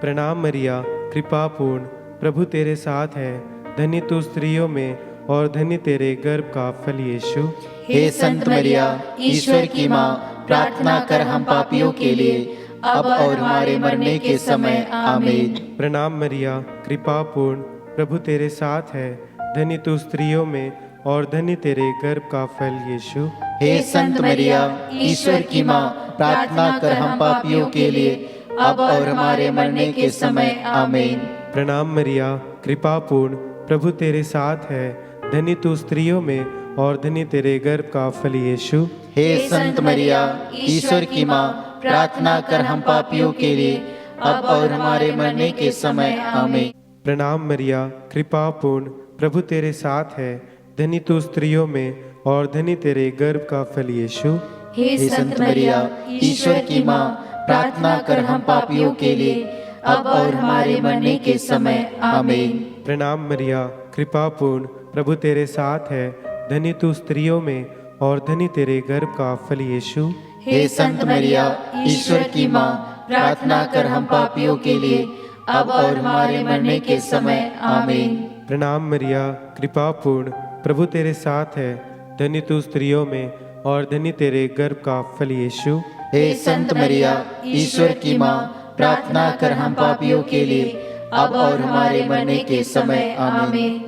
प्रणाम मरिया, कृपा पूर्ण, प्रभु तेरे साथ है। धन्य तू स्त्रियों में, और धन्य तेरे गर्भ का फल यीशु। हे संत मरिया, ईश्वर की माँ, प्रार्थना कर हम पापियों के लिए, अब और हमारे मरने के समय आमीन। प्रणाम मरिया, कृपा पूर्ण, प्रभु तेरे साथ है। धन्य तू स्त्रियों में और धन्य तेरे गर्भ का फल यीशु। हे संत मरिया, ईश्वर की माँ, प्रार्थना कर हम पापियों के लिए, अब और हमारे मरने के समय आमीन। प्रणाम मरिया, कृपा पूर्ण, प्रभु तेरे साथ है। धन्य तू स्त्रियों में और धन्य तेरे गर्भ का फल यीशु। हे संत मरिया, ईश्वर की माँ, प्रार्थना कर हम पापियों के लिए, अब और हमारे मरने के समय आमीन। प्रणाम मरिया, कृपा पूर्ण, प्रभु तेरे साथ है। धन्य तू स्त्रियों में और धन्य तेरे गर्भ का फल यीशु। हे संत मरिया, ईश्वर की माँ, प्रार्थना कर हम पापियों के लिए, अब और हमारे मरने के समय आमीन। प्रणाम मरिया, कृपा पूर्ण, प्रभु तेरे साथ है। धन्य तू स्त्रियों में और धन्य तेरे गर्भ का फल यीशु। हे संत मरिया, ईश्वर की माँ, प्रार्थना कर हम पापियों के लिए, अब और हमारे मरने के समय आमीन। प्रणाम मरिया, कृपा पूर्ण, प्रभु तेरे साथ है। धन्य तू स्त्रियों में और धन्य तेरे गर्भ का फल यीशु। हे संत मरिया, ईश्वर की माँ, प्रार्थना कर हम पापियों के लिए, अब और हमारे मरने के समय आमीन।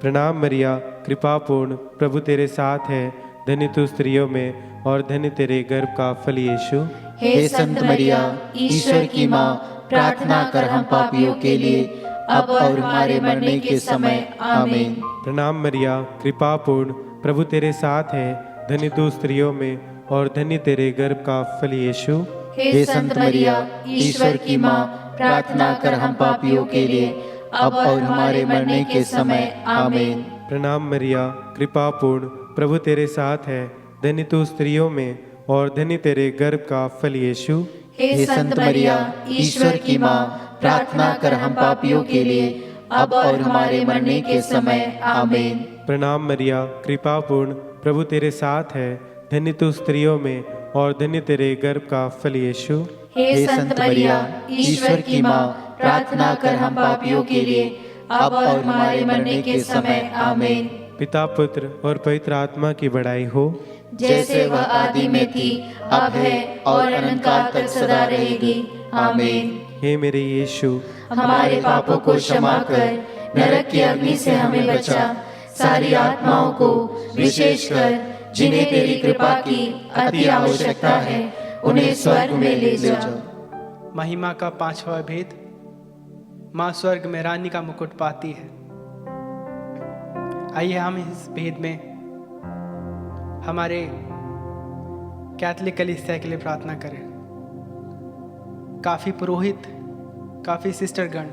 प्रणाम मरिया, कृपा पूर्ण, प्रभु तेरे साथ है। धन्य तू स्त्रियों में और धन्य तेरे गर्भ का फल यीशु। हे संत मरिया, ईश्वर की माँ, प्रार्थना कर हम पापियों के लिए, अब और हमारे मरने के समय आमीन। प्रणाम मरिया, कृपा पूर्ण, प्रभु तेरे साथ है। धन्य तू स्त्रियों में और धन्य तेरे गर्भ का फल यीशु। हे संत मरिया, ईश्वर की माँ, प्रार्थना कर हम पापियों के लिए, अब और हमारे मरने के समय आमीन। प्रणाम मरिया, कृपा पूर्ण, प्रभु तेरे साथ है। धन्य तू स्त्रियों में और धन्य तेरे गर्भ का फल यीशु। हे संत मरिया, ईश्वर की माँ, प्रार्थना कर हम पापियों के लिए, अब और हमारे मरने के समय आमीन। प्रणाम मरिया, कृपा पूर्ण, प्रभु तेरे साथ है। धन्य तू स्त्रियों में और धन्य तेरे गर्भ का फल यीशु। हे संत मरिया, ईश्वर की माँ, प्रार्थना कर हम पापियों के लिए, अब और हमारे मरने के समय आमीन। पिता, पुत्र और पवित्र आत्मा की बड़ाई हो, जैसे वह आदि में थी, अब है और अनंत काल तक सदा रहेगी आमीन। हे मेरे यीशु, हमारे पापों को क्षमा कर नरक की अग्नि से हमें बचा, सारी आत्माओं को, विशेषकर जिन्हें तेरी कृपा की अति आवश्यकता है, उन्हें स्वर्ग में ले जा। महिमा का पांचवा भेद, माँ स्वर्ग में रानी का मुकुट पाती है। आइए हम इस भेद में हमारे कैथोलिक कलीसिया के लिए प्रार्थना करें। काफ़ी पुरोहित, काफ़ी सिस्टरगण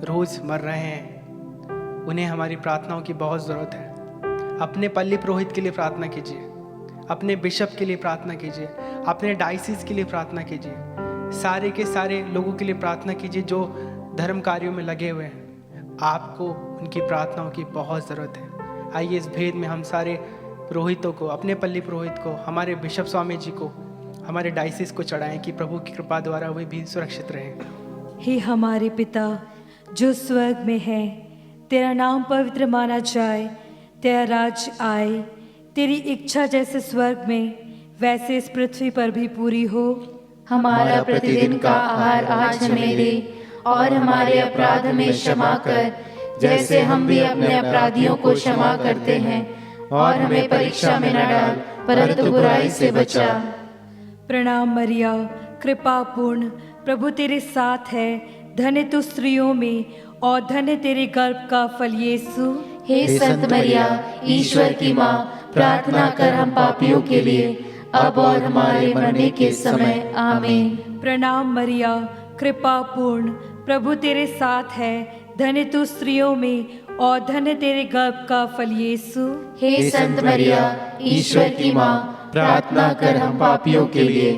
रोज़ मर रहे हैं, उन्हें हमारी प्रार्थनाओं की बहुत ज़रूरत है। अपने पल्ली पुरोहित के लिए प्रार्थना कीजिए, अपने बिशप के लिए प्रार्थना कीजिए, अपने डायसिस के लिए प्रार्थना कीजिए, सारे के सारे लोगों के लिए प्रार्थना कीजिए जो धर्म कार्यों में लगे हुए हैं। आपको उनकी प्रार्थनाओं की बहुत ज़रूरत है। आइए इस भेद में हम सारे पुरोहितों को, अपने पल्ली पुरोहित को, हमारे बिशप स्वामी जी को, हमारे डायसिस को चढ़ाएं कि प्रभु की कृपा द्वारा वे भी सुरक्षित रहें। हे हमारे पिता जो स्वर्ग में है, तेरा नाम पवित्र माना जाए, तेरा राज्य आए, तेरी इच्छा जैसे स्वर्ग में वैसे इस पृथ्वी पर भी पूरी हो। हमारा प्रतिदिन का आहार आज हमें दे, और हमारे अपराध में क्षमा कर, जैसे हम भी अपने अपराधियों को क्षमा करते हैं, और हमें परीक्षा में न डाल, परंतु बुराई से बचा। प्रणाम मरिया, कृपा पूर्ण, प्रभु तेरे साथ है। धन्य तू स्त्रियों में और धन्य तेरे गर्भ का फल यीशु। हे संत मरिया, ईश्वर की माँ, प्रार्थना कर हम पापियों के लिए, अब और हमारे मरने के समय आमीन। प्रणाम मरिया, कृपा पूर्ण, प्रभु तेरे साथ है। धन्य तू स्त्रियों में और धन्य तेरे गर्भ का फल यीशु। हे संत मरिया, ईश्वर की माँ, प्रार्थना कर हम पापियों के लिए,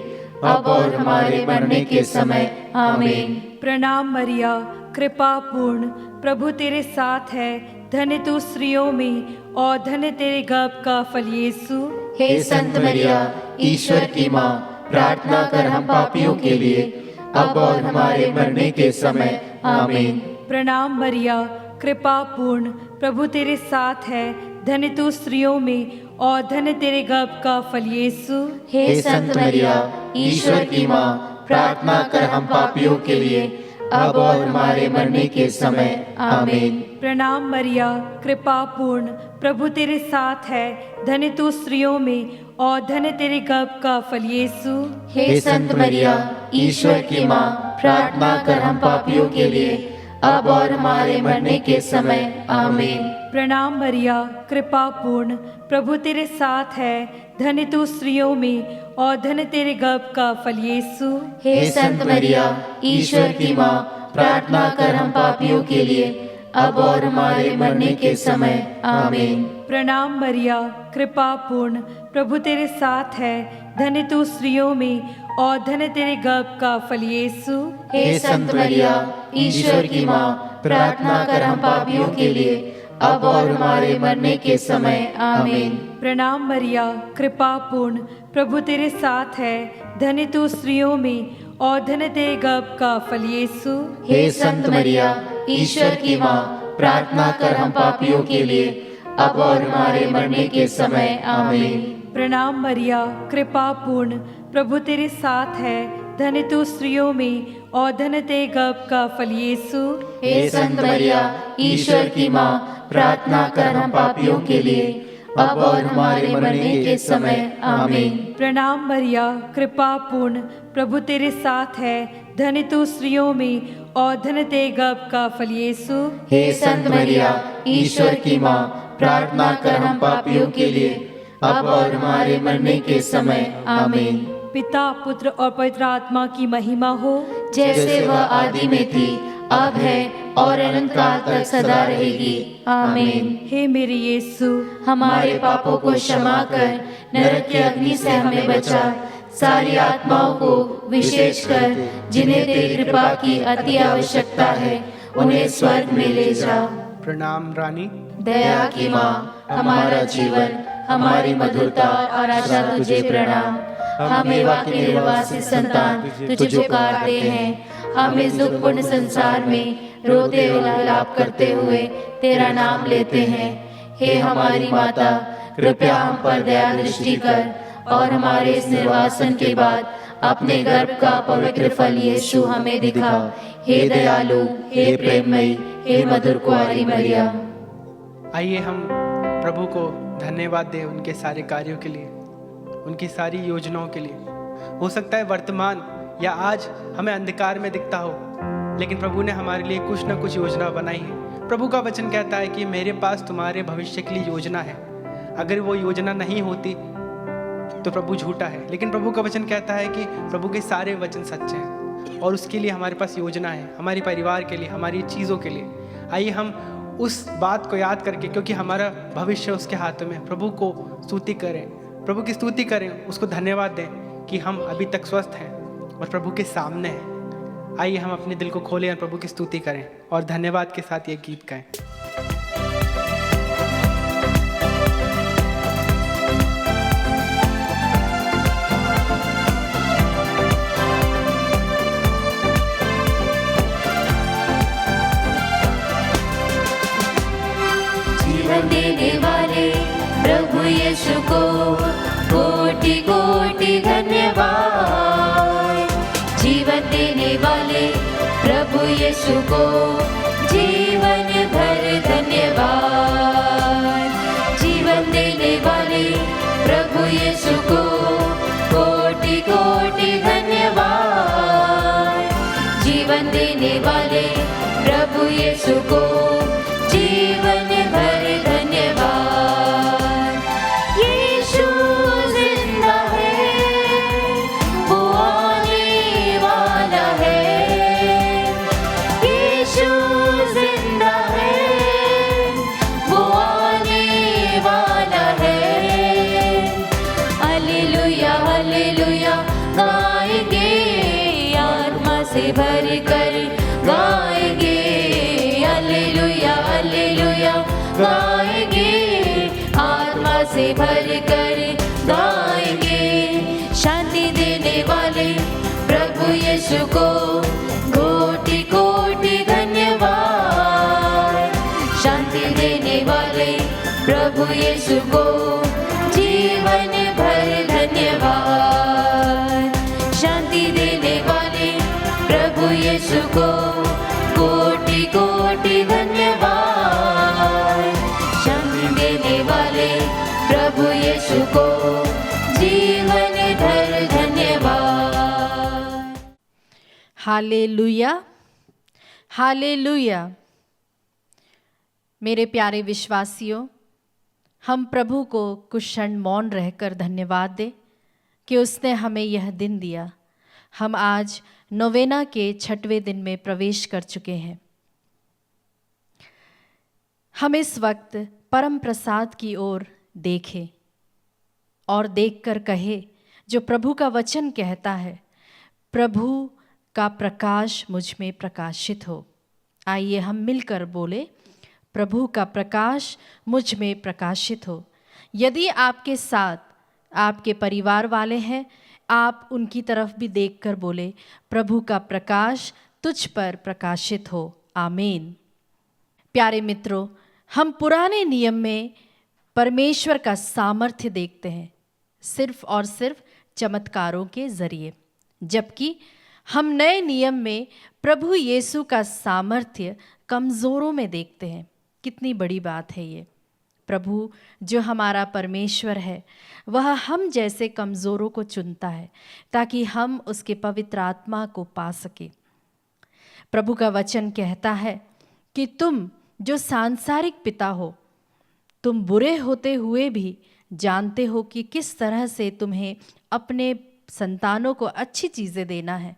अब और हमारे मरने के समय आमीन। प्रणाम मरिया, कृपा पूर्ण, प्रभु तेरे साथ है। धन्य तू स्त्रियों में और धन्य तेरे गर्भ का फल यीशु। हे संत मरिया, ईश्वर की माँ, प्रार्थना कर हम पापियों के लिए, अब और हमारे मरने के समय आमीन। प्रणाम मरिया, कृपा पूर्ण, प्रभु तेरे साथ है। धन्य तू स्त्रियों में और धन्य तेरे गर्भ का फल यीशु। हे संत मरिया, ईश्वर की माँ, प्रार्थना कर हम पापियों के लिए, अब और हमारे मरने के समय। आमीन। प्रणाम मरिया, कृपा पूर्ण, प्रभु तेरे साथ है, धन्य तू स्त्रियों में और धन्य तेरे गर्भ का फल यीशु। हे संत मरिया, ईश्वर की माँ, प्रार्थना कर हम पापियों के लिए, अब और हमारे मरने के समय। आमीन। प्रणाम मरिया, कृपा पूर्ण, प्रभु तेरे साथ है, धन्य तू स्त्रियों में और धन्य तेरे गर्भ का फल यीशु। हे संत मरिया, ईश्वर की माँ, प्रार्थना कर हम पापियों के लिए, अब और हमारे मरने के समय। आमीन। प्रणाम मरिया, कृपा पूर्ण, प्रभु तेरे साथ है, धन्य तू स्त्रियों में और धन्य तेरे गर्भ का फल यीशु। हे संत मरिया, ईश्वर की माँ, प्रार्थना कर हम पापियों के लिए, अब और हमारे मरने के समय। आमीन। प्रणाम मरिया, कृपा पूर्ण, प्रभु तेरे साथ है, धन्य तू स्त्रियों में और धन्य तेरे गर्भ का फल यीशु। हे संत मरिया, ईश्वर की माँ, प्रार्थना कर हम पापियों के लिए, अब और हमारे मरने के समय। आमीन। प्रणाम मरिया, कृपा पूर्ण, प्रभु तेरे साथ है, धन्य तू स्त्रियों में और धन्य तेरे गर्भ का फल यीशु। हे संत मरिया, ईश्वर की माँ, प्रार्थना कर हम पापियों के लिए, अब और हमारे मरने के समय। आमीन। प्रणाम मरिया, कृपा पूर्ण, प्रभु तेरे साथ है, धन्य तू स्त्रियों में और धन्य तेरे गर्भ का फल यीशु। हे संत मरिया, ईश्वर की माँ, प्रार्थना कर हम पापियों के लिए, अब और हमारे मरने के समय। आमीन। पिता, पुत्र और पवित्र आत्मा की महिमा हो, जैसे वह आदि में थी, अब है और अनंत काल तक सदा रहेगी। आमीन। हे मेरे यीशु, हमारे पापों को क्षमा कर नरक की अग्नि से हमें बचा, सारी आत्माओं को विशेषकर जिन्हें तेरी कृपा की अति आवश्यकता है, उन्हें स्वर्ग में ले जा। प्रणाम रानी, दया की माँ, हमारा जीवन, हमारी मधुरता और आशा तुझे प्रणाम। हम एवा के निर्वासित संतान तुझे पुकारते हैं। हम इस दुखपूर्ण संसार में रोते हुए विलाप करते हुए तेरा नाम लेते हैं। हे हमारी माता, कृपया हम पर दया दृष्टि कर और हमारे इस निर्वासन के बाद अपने गर्भ का पवित्र फल यीशु हमें दिखा। हे दयालु, हे प्रेममयी, हे मधुर कुंवारी मरिया। आइए हम प्रभु को धन्यवाद दें उनके सारे कार्यों के लिए, उनकी सारी योजनाओं के लिए। हो सकता है वर्तमान या आज हमें अंधकार में दिखता हो, लेकिन प्रभु ने हमारे लिए कुछ ना कुछ योजना बनाई है। प्रभु का वचन कहता है कि मेरे पास तुम्हारे भविष्य के लिए योजना है। अगर वो योजना नहीं होती तो प्रभु झूठा है, लेकिन प्रभु का वचन कहता है कि प्रभु के सारे वचन सच्चे हैं और उसके लिए हमारे पास योजना है, हमारे परिवार के लिए, हमारी चीज़ों के लिए। आइए हम उस बात को याद करके, क्योंकि हमारा भविष्य उसके हाथों में, प्रभु को स्तुति करें, प्रभु की स्तुति करें, उसको धन्यवाद दें कि हम अभी तक स्वस्थ हैं और प्रभु के सामने हैं। आइए हम अपने दिल को खोलें और प्रभु की स्तुति करें और धन्यवाद के साथ ये गीत गाएं। जीवन देने वाले प्रभु यीशु को कोटि कोटि धन्यवाद। जीवन देने वाले प्रभु यीशु को जीवन भर धन्यवाद। जीवन देने वाले प्रभु यीशु को कोटि कोटि धन्यवाद। जीवन देने वाले प्रभु यीशु को जीवन भर धन्यवाद। यीशु जिंदा है, वो आने वाला है। यीशु जिंदा है, वो आने वाला है। हालेलुया हालेलुया गाएंगे, आत्मा से भर कर गाएंगे। हालेलुया हालेलुया गाएंगे, आत्मा से भर कर गाएंगे। शांति देने वाले प्रभु यीशु को कोटि कोटि धन्यवाद। शांति देने वाले प्रभु यीशु को जीवन भर धन्यवाद। शांति देने वाले प्रभु यीशु को कोटि कोटि धन्यवाद। शांति देने वाले प्रभु यीशु को जीवन भर धन्यवाद। Hallelujah, hallelujah. मेरे प्यारे विश्वासियों, हम प्रभु को कुछ क्षण मौन रहकर धन्यवाद दें कि उसने हमें यह दिन दिया। हम आज नोवेना के 6वें दिन में प्रवेश कर चुके हैं। हम इस वक्त परम प्रसाद की ओर देखें और देखकर कहे जो प्रभु का वचन कहता है, प्रभु का प्रकाश मुझ में प्रकाशित हो। आइए हम मिलकर बोले, प्रभु का प्रकाश मुझ में प्रकाशित हो। यदि आपके साथ आपके परिवार वाले हैं, आप उनकी तरफ भी देखकर बोले, प्रभु का प्रकाश तुझ पर प्रकाशित हो। आमीन। प्यारे मित्रों, हम पुराने नियम में परमेश्वर का सामर्थ्य देखते हैं सिर्फ और सिर्फ चमत्कारों के जरिए, जबकि हम नए नियम में प्रभु यीशु का सामर्थ्य कमज़ोरों में देखते हैं। कितनी बड़ी बात है ये। प्रभु जो हमारा परमेश्वर है, वह हम जैसे कमज़ोरों को चुनता है ताकि हम उसके पवित्र आत्मा को पा सके। प्रभु का वचन कहता है कि तुम जो सांसारिक पिता हो, तुम बुरे होते हुए भी जानते हो कि किस तरह से तुम्हें अपने संतानों को अच्छी चीज़ें देना है,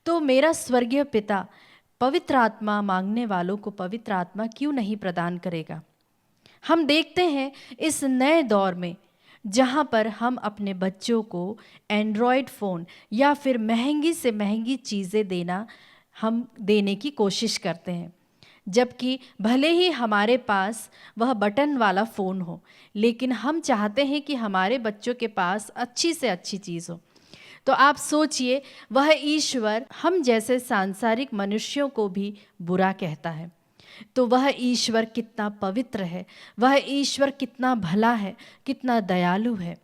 तो मेरा स्वर्गीय पिता पवित्र आत्मा मांगने वालों को पवित्र आत्मा क्यों नहीं प्रदान करेगा। हम देखते हैं इस नए दौर में जहाँ पर हम अपने बच्चों को एंड्रॉयड फ़ोन या फिर महंगी से महंगी चीज़ें देने की कोशिश करते हैं, जबकि भले ही हमारे पास वह बटन वाला फ़ोन हो, लेकिन हम चाहते हैं कि हमारे बच्चों के पास अच्छी से अच्छी चीज़ हो। तो आप सोचिए, वह ईश्वर हम जैसे सांसारिक मनुष्यों को भी बुरा कहता है, तो वह ईश्वर कितना पवित्र है, वह ईश्वर कितना भला है, कितना दयालु है।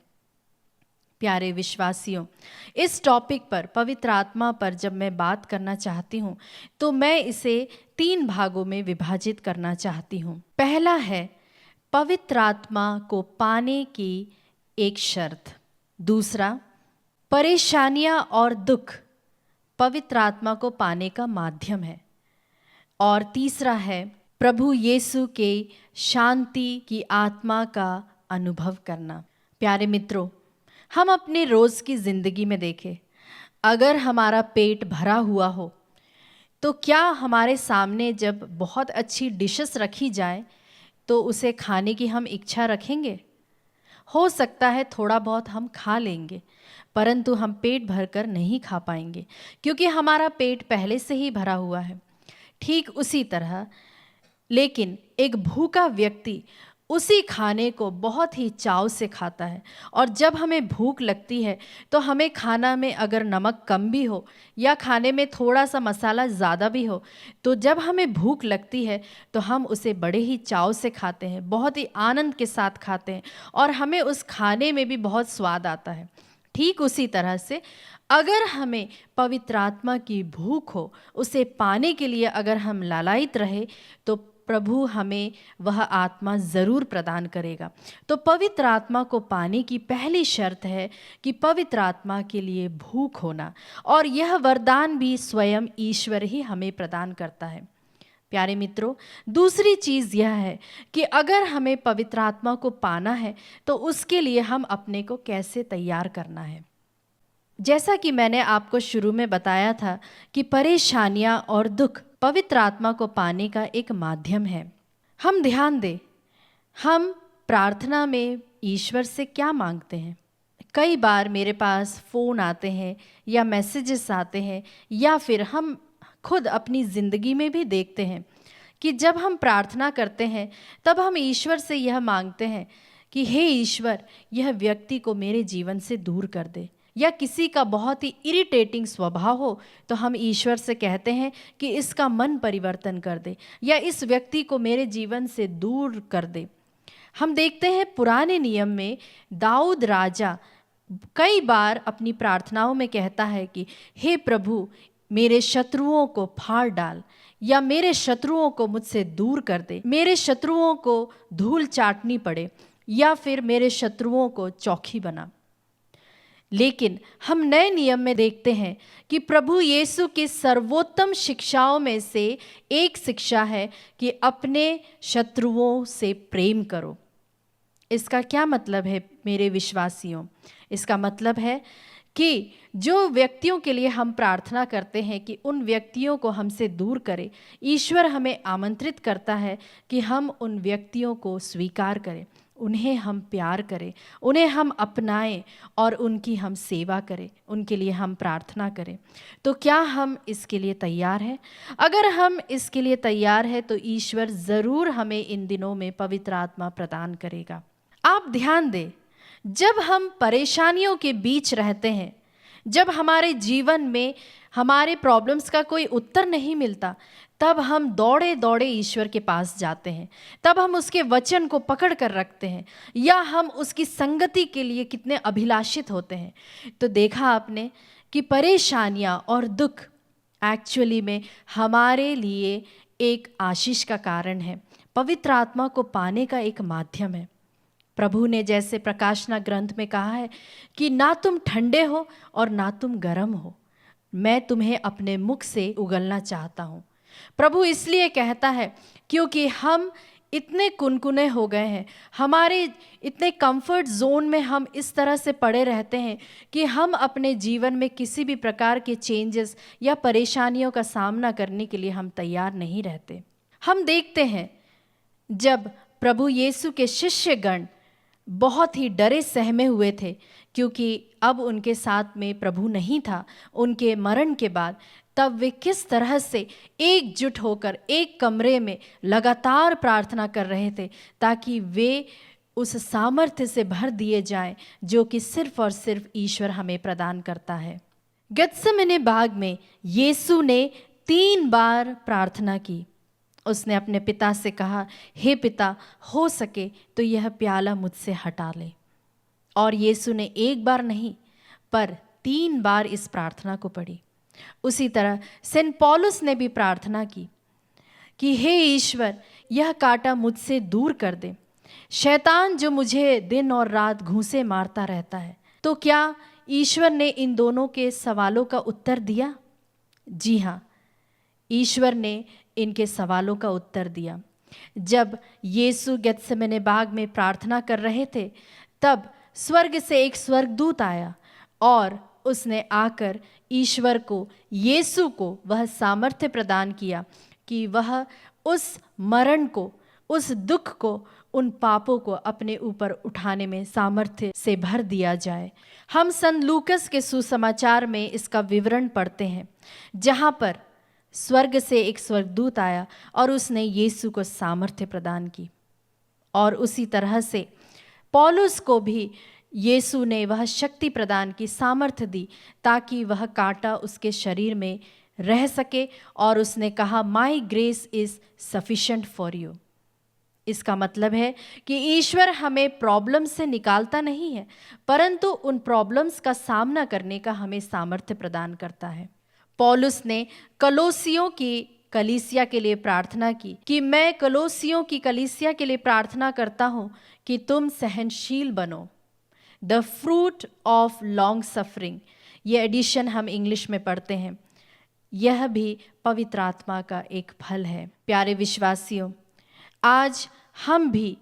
प्यारे विश्वासियों, इस टॉपिक पर, पवित्र आत्मा पर जब मैं बात करना चाहती हूँ तो मैं इसे 3 भागों में विभाजित करना चाहती हूँ। पहला है पवित्र आत्मा को पाने की एक शर्त। दूसरा, परेशानियाँ और दुख पवित्र आत्मा को पाने का माध्यम है। और तीसरा है प्रभु यीशु के शांति की आत्मा का अनुभव करना। प्यारे मित्रों, हम अपने रोज़ की ज़िंदगी में देखें, अगर हमारा पेट भरा हुआ हो तो क्या हमारे सामने जब बहुत अच्छी डिशेस रखी जाए तो उसे खाने की हम इच्छा रखेंगे? हो सकता है थोड़ा बहुत हम खा लेंगे, परंतु हम पेट भरकर नहीं खा पाएंगे क्योंकि हमारा पेट पहले से ही भरा हुआ है। ठीक उसी तरह लेकिन एक भूखा व्यक्ति उसी खाने को बहुत ही चाव से खाता है, और जब हमें भूख लगती है तो हमें खाना में अगर नमक कम भी हो या खाने में थोड़ा सा मसाला ज़्यादा भी हो, तो जब हमें भूख लगती है तो हम उसे बड़े ही चाव से खाते हैं, बहुत ही आनंद के साथ खाते हैं और हमें उस खाने में भी बहुत स्वाद आता है। ठीक उसी तरह से अगर हमें पवित्र आत्मा की भूख हो, उसे पाने के लिए अगर हम लालायित रहे, तो प्रभु हमें वह आत्मा ज़रूर प्रदान करेगा। तो पवित्र आत्मा को पाने की पहली शर्त है कि पवित्र आत्मा के लिए भूख होना, और यह वरदान भी स्वयं ईश्वर ही हमें प्रदान करता है। प्यारे मित्रों, दूसरी चीज़ यह है कि अगर हमें पवित्र आत्मा को पाना है तो उसके लिए हम अपने को कैसे तैयार करना है। जैसा कि मैंने आपको शुरू में बताया था कि परेशानियां और दुख पवित्र आत्मा को पाने का एक माध्यम है। हम ध्यान दें, हम प्रार्थना में ईश्वर से क्या मांगते हैं। कई बार मेरे पास फ़ोन आते हैं या मैसेजेस आते हैं, या फिर हम खुद अपनी ज़िंदगी में भी देखते हैं कि जब हम प्रार्थना करते हैं तब हम ईश्वर से यह मांगते हैं कि हे ईश्वर, यह व्यक्ति को मेरे जीवन से दूर कर दे। या किसी का बहुत ही इरिटेटिंग स्वभाव हो तो हम ईश्वर से कहते हैं कि इसका मन परिवर्तन कर दे, या इस व्यक्ति को मेरे जीवन से दूर कर दे। हम देखते हैं पुराने नियम में दाऊद राजा कई बार अपनी प्रार्थनाओं में कहता है कि हे प्रभु, मेरे शत्रुओं को फाड़ डाल, या मेरे शत्रुओं को मुझसे दूर कर दे, मेरे शत्रुओं को धूल चाटनी पड़े, या फिर मेरे शत्रुओं को चौकी बना। लेकिन हम नए नियम में देखते हैं कि प्रभु यीशु की सर्वोत्तम शिक्षाओं में से एक शिक्षा है कि अपने शत्रुओं से प्रेम करो। इसका क्या मतलब है मेरे विश्वासियों? इसका मतलब है कि जो व्यक्तियों के लिए हम प्रार्थना करते हैं कि उन व्यक्तियों को हमसे दूर करे, ईश्वर हमें आमंत्रित करता है कि हम उन व्यक्तियों को स्वीकार करें, उन्हें हम प्यार करें, उन्हें हम अपनाएं और उनकी हम सेवा करें, उनके लिए हम प्रार्थना करें। तो क्या हम इसके लिए तैयार हैं? अगर हम इसके लिए तैयार हैं तो ईश्वर ज़रूर हमें इन दिनों में पवित्र आत्मा प्रदान करेगा। आप ध्यान दें, जब हम परेशानियों के बीच रहते हैं, जब हमारे जीवन में हमारे प्रॉब्लम्स का कोई उत्तर नहीं मिलता, तब हम दौड़े दौड़े ईश्वर के पास जाते हैं, तब हम उसके वचन को पकड़ कर रखते हैं, या हम उसकी संगति के लिए कितने अभिलाषित होते हैं। तो देखा आपने कि परेशानियां और दुख एक्चुअली में हमारे लिए एक आशीष का कारण है, पवित्र आत्मा को पाने का एक माध्यम है। प्रभु ने जैसे प्रकाशना ग्रंथ में कहा है कि ना तुम ठंडे हो और ना तुम गर्म हो, मैं तुम्हें अपने मुख से उगलना चाहता हूँ। प्रभु इसलिए कहता है क्योंकि हम इतने कुनकुने हो गए हैं, हमारे इतने कंफर्ट जोन में हम इस तरह से पड़े रहते हैं कि हम अपने जीवन में किसी भी प्रकार के चेंजेस या परेशानियों का सामना करने के लिए हम तैयार नहीं रहते। हम देखते हैं जब प्रभु यीशु के शिष्यगण बहुत ही डरे सहमे हुए थे, क्योंकि अब उनके साथ में प्रभु नहीं था उनके मरण के बाद, तब वे किस तरह से एकजुट होकर एक कमरे में लगातार प्रार्थना कर रहे थे ताकि वे उस सामर्थ्य से भर दिए जाएं जो कि सिर्फ और सिर्फ ईश्वर हमें प्रदान करता है। गेत्सेमने बाग में यीशु ने 3 बार प्रार्थना की। उसने अपने पिता से कहा, हे पिता, हो सके तो यह प्याला मुझसे हटा ले। और यीशु ने 1 बार नहीं पर 3 बार इस प्रार्थना को पढ़ी। उसी तरह सेंट पौलुस ने भी प्रार्थना की कि हे ईश्वर, यह कांटा मुझसे दूर कर दे, शैतान जो मुझे दिन और रात घूंसे मारता रहता है। तो क्या ईश्वर ने इन दोनों के सवालों का उत्तर दिया? जी हाँ, ईश्वर ने इनके सवालों का उत्तर दिया। जब यीशु गेत्सेमने बाग में प्रार्थना कर रहे थे, तब स्वर्ग से एक स्वर्गदूत आया और उसने आकर ईश्वर को, यीशु को वह सामर्थ्य प्रदान किया कि वह उस मरण को, उस दुख को, उन पापों को अपने ऊपर उठाने में सामर्थ्य से भर दिया जाए। हम संत लूकस के सुसमाचार में इसका विवरण पढ़ते हैं, जहाँ पर स्वर्ग से एक स्वर्गदूत आया और उसने यीशु को सामर्थ्य प्रदान की। और उसी तरह से पौलुस को भी यीशु ने वह शक्ति प्रदान की, सामर्थ्य दी, ताकि वह कांटा उसके शरीर में रह सके। और उसने कहा, माई grace is sufficient for you. इसका मतलब है कि ईश्वर हमें प्रॉब्लम से निकालता नहीं है, परंतु उन प्रॉब्लम्स का सामना करने का हमें सामर्थ्य प्रदान करता है। पौलुस ने कलोसियों की कलीसिया के लिए प्रार्थना की कि मैं कलोसियों की कलीसिया के लिए प्रार्थना करता हूँ कि तुम सहनशील बनो। The fruit of long suffering, ये एडिशन हम इंग्लिश में पढ़ते हैं। यह भी पवित्र आत्मा का एक फल है। प्यारे विश्वासियों, आज हम भी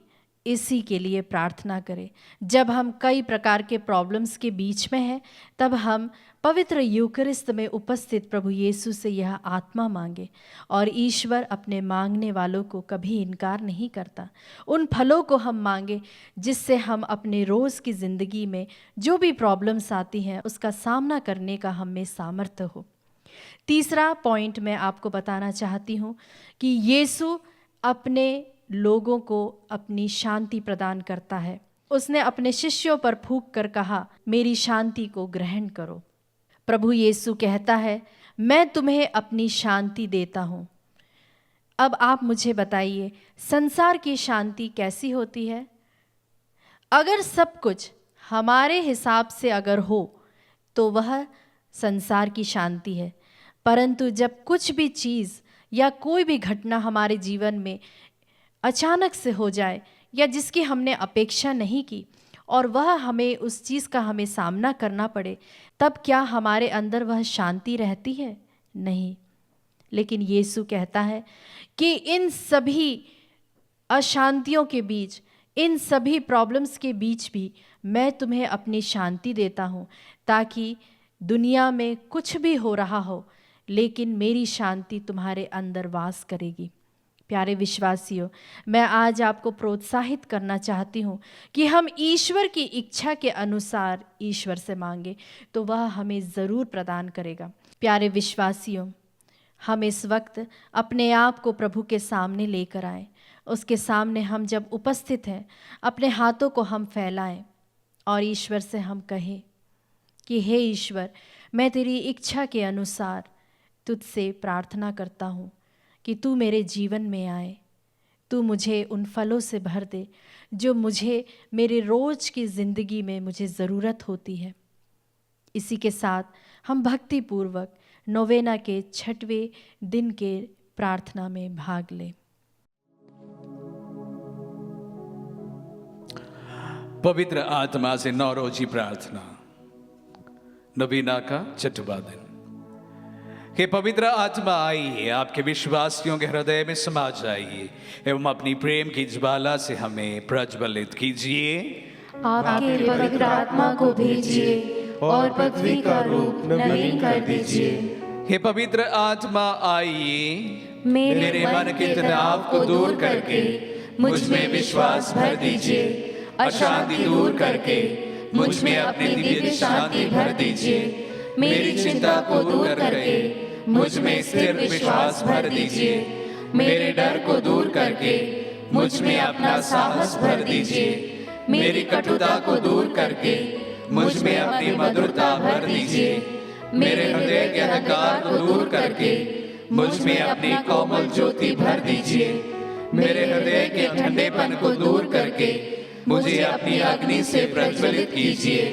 इसी के लिए प्रार्थना करें। जब हम कई प्रकार के प्रॉब्लम्स के बीच में हैं, तब हम पवित्र यूकरिस्त में उपस्थित प्रभु यीशु से यह आत्मा मांगे। और ईश्वर अपने मांगने वालों को कभी इनकार नहीं करता। उन फलों को हम मांगे जिससे हम अपने रोज़ की ज़िंदगी में जो भी प्रॉब्लम्स आती हैं उसका सामना करने का हम में सामर्थ्य हो। तीसरा पॉइंट मैं आपको बताना चाहती हूँ कि यीशु अपने लोगों को अपनी शांति प्रदान करता है। उसने अपने शिष्यों पर फूंक कर कहा, मेरी शांति को ग्रहण करो। प्रभु यीशु कहता है, मैं तुम्हें अपनी शांति देता हूँ। अब आप मुझे बताइए, संसार की शांति कैसी होती है? अगर सब कुछ हमारे हिसाब से अगर हो तो वह संसार की शांति है, परंतु जब कुछ भी चीज़ या कोई भी घटना हमारे जीवन में अचानक से हो जाए या जिसकी हमने अपेक्षा नहीं की और वह हमें उस चीज़ का हमें सामना करना पड़े, तब क्या हमारे अंदर वह शांति रहती है? नहीं। लेकिन यीशु कहता है कि इन सभी अशांतियों के बीच, इन सभी प्रॉब्लम्स के बीच भी मैं तुम्हें अपनी शांति देता हूँ, ताकि दुनिया में कुछ भी हो रहा हो लेकिन मेरी शांति तुम्हारे अंदर वास करेगी। प्यारे विश्वासियों, मैं आज आपको प्रोत्साहित करना चाहती हूँ कि हम ईश्वर की इच्छा के अनुसार ईश्वर से मांगे तो वह हमें ज़रूर प्रदान करेगा। प्यारे विश्वासियों, हम इस वक्त अपने आप को प्रभु के सामने लेकर आए। उसके सामने हम जब उपस्थित हैं, अपने हाथों को हम फैलाएं और ईश्वर से हम कहें कि हे ईश्वर, मैं तेरी इच्छा के अनुसार तुझसे प्रार्थना करता हूँ कि तू मेरे जीवन में आए, तू मुझे उन फलों से भर दे जो मुझे मेरे रोज़ की ज़िंदगी में मुझे ज़रूरत होती है। इसी के साथ हम भक्तिपूर्वक नोवेना के 6वें दिन के प्रार्थना में भाग लें। पवित्र आत्मा से नौरोजी प्रार्थना, नवीना का 6वां दिन। हे पवित्र आत्मा, आइए, आपके विश्वासियों के हृदय में समा जाइए एवं अपनी प्रेम की ज्वाला से हमें प्रज्वलित कीजिए। आपके पवित्र आत्मा को भेजिए और पृथ्वी का रूप नवीन कर दीजिए। हे पवित्र आत्मा, आइए, मेरे मन के तनाव को दूर करके मुझ में विश्वास भर दीजिए। अशांति दूर करके मुझ में अपनी दिव्य शांति भर दीजिए। मेरी चिंता को दूर करके मुझ में स्थिर विश्वास भर दीजिए। मेरे डर को दूर करके मुझ में अपना साहस भर दीजिए। मेरी कटुता को दूर करके मुझ में अपनी मधुरता भर दीजिए। मेरे हृदय के अंधकार को दूर करके मुझ में अपनी कोमल ज्योति भर दीजिए। मेरे हृदय के ठंडेपन को दूर करके मुझे अपनी अग्नि से प्रज्वलित कीजिए।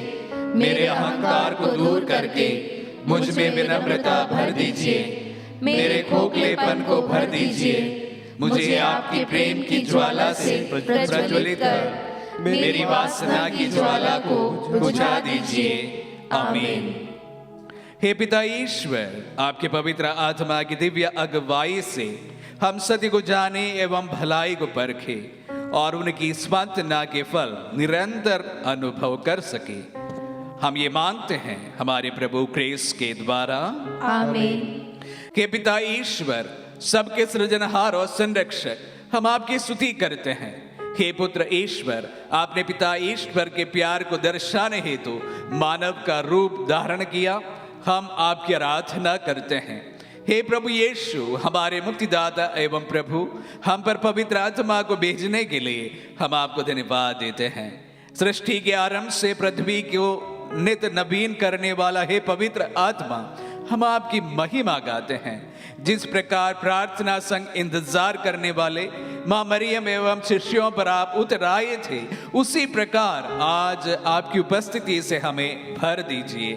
मेरे अहंकार को दूर करके मुझ में विनम्रता भर दीजिए। मेरे खोखलेपन को भर दीजिए। मुझे आपकी प्रेम की ज्वाला से प्रज्वलित कर मेरी वासना की ज्वाला को बुझा दीजिए। आमीन। हे पिता ईश्वर, आपके पवित्र आत्मा की दिव्य अगुवाई से हम सत्य को जाने एवं भलाई को परखे और उनकी स्वांतना के फल निरंतर अनुभव कर सके, हम ये मांगते हैं हमारे प्रभु क्रिस्त के द्वारा। आमीन। हे पिता ईश्वर, सबके सृजनहार और संरक्षक, हम आपकी स्तुति करते हैं। हे पुत्र ईश्वर, आपने पिता ईश्वर के प्यार को दर्शाने हेतु मानव का रूप धारण किया। हम आपकी आराधना करते हैं। हे प्रभु यीशु, हमारे मुक्तिदाता एवं प्रभु, हम पर पवित्र आत्मा को भेजने के लिए हम आपको धन्यवाद देते हैं। सृष्टि के आरंभ से पृथ्वी को नित नवीन करने वाला हे पवित्र आत्मा, हम आपकी महिमा गाते हैं। जिस प्रकार प्रार्थना संग इंतजार करने वाले माँ मरियम एवं शिष्यों पर आप उतर आए थे, उसी प्रकार आज आपकी उपस्थिति से हमें भर दीजिए।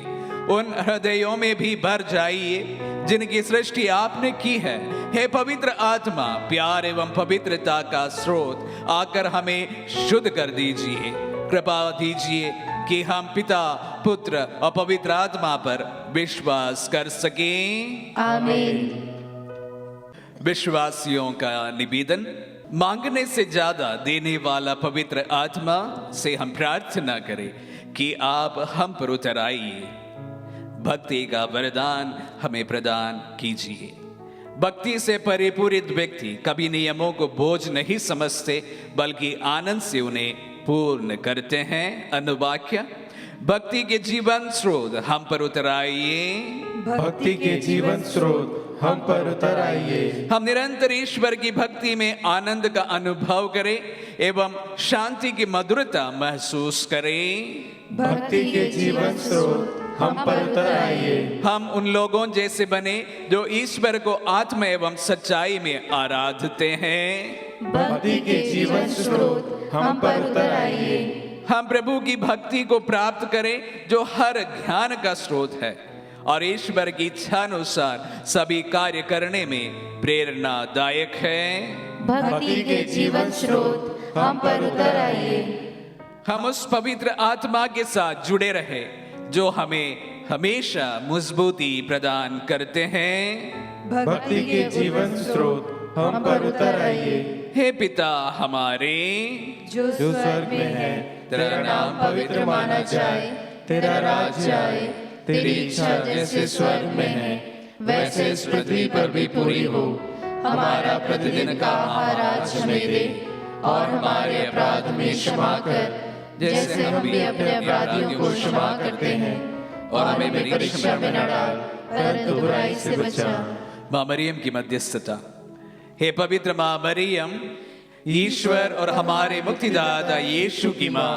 उन हृदयों में भी भर जाइए जिनकी सृष्टि आपने की है। हे पवित्र आत्मा, प्यार एवं पवित्रता का स्रोत आकर हमें शुद्ध कर दीजिए। कृपा दीजिए कि हम पिता, पुत्र और पवित्र आत्मा पर विश्वास कर सकें। आमीन। विश्वासियों का निवेदन, मांगने से ज्यादा देने वाला पवित्र आत्मा से हम प्रार्थना करें कि आप हम पर उतर आइए। भक्ति का वरदान हमें प्रदान कीजिए। भक्ति से परिपूरित व्यक्ति कभी नियमों को बोझ नहीं समझते, बल्कि आनंद से उन्हें पूर्ण करते हैं। अनुवाक्य, भक्ति के जीवन स्रोत हम पर उतर आइए। भक्ति के जीवन स्रोत हम पर उतर आइए। हम निरंतर ईश्वर की भक्ति में आनंद का अनुभव करें एवं शांति की मधुरता महसूस करें। भक्ति के जीवन स्रोत हम पर उतर आइए। हम उन लोगों जैसे बने जो ईश्वर को आत्मा एवं सच्चाई में आराधते हैं। भक्ति के जीवन स्रोत हम पर उतर आइए। हम प्रभु की भक्ति को प्राप्त करें जो हर ज्ञान का स्रोत है और ईश्वर की इच्छा अनुसार सभी कार्य करने में प्रेरणादायक है। भक्ति के जीवन स्रोत हम पर उतर आइए। हम उस पवित्र आत्मा के साथ जुड़े रहे जो हमें हमेशा मजबूती प्रदान करते हैं। भक्ति के जीवन स्रोत हम पर उतर आइए। हे पिता हमारे जो स्वर्ग में है, तेरा नाम पवित्र माना जाए, तेरा राज्य आए, तेरी इच्छा जैसे स्वर्ग में है वैसे इस पृथ्वी पर भी पूरी हो। हमारा प्रतिदिन का आहार आज हमें दे और हमारे अपराध में क्षमा कर जैसे हम भी अपने अपराधियों को क्षमा करते हैं, और हमें परीक्षा में न डाल परंतु बुराई से बचा। माँ मरियम की मध्यस्थता। हे पवित्र माँ मरियम, ईश्वर और हमारे मुक्तिदाता यीशु की माँ,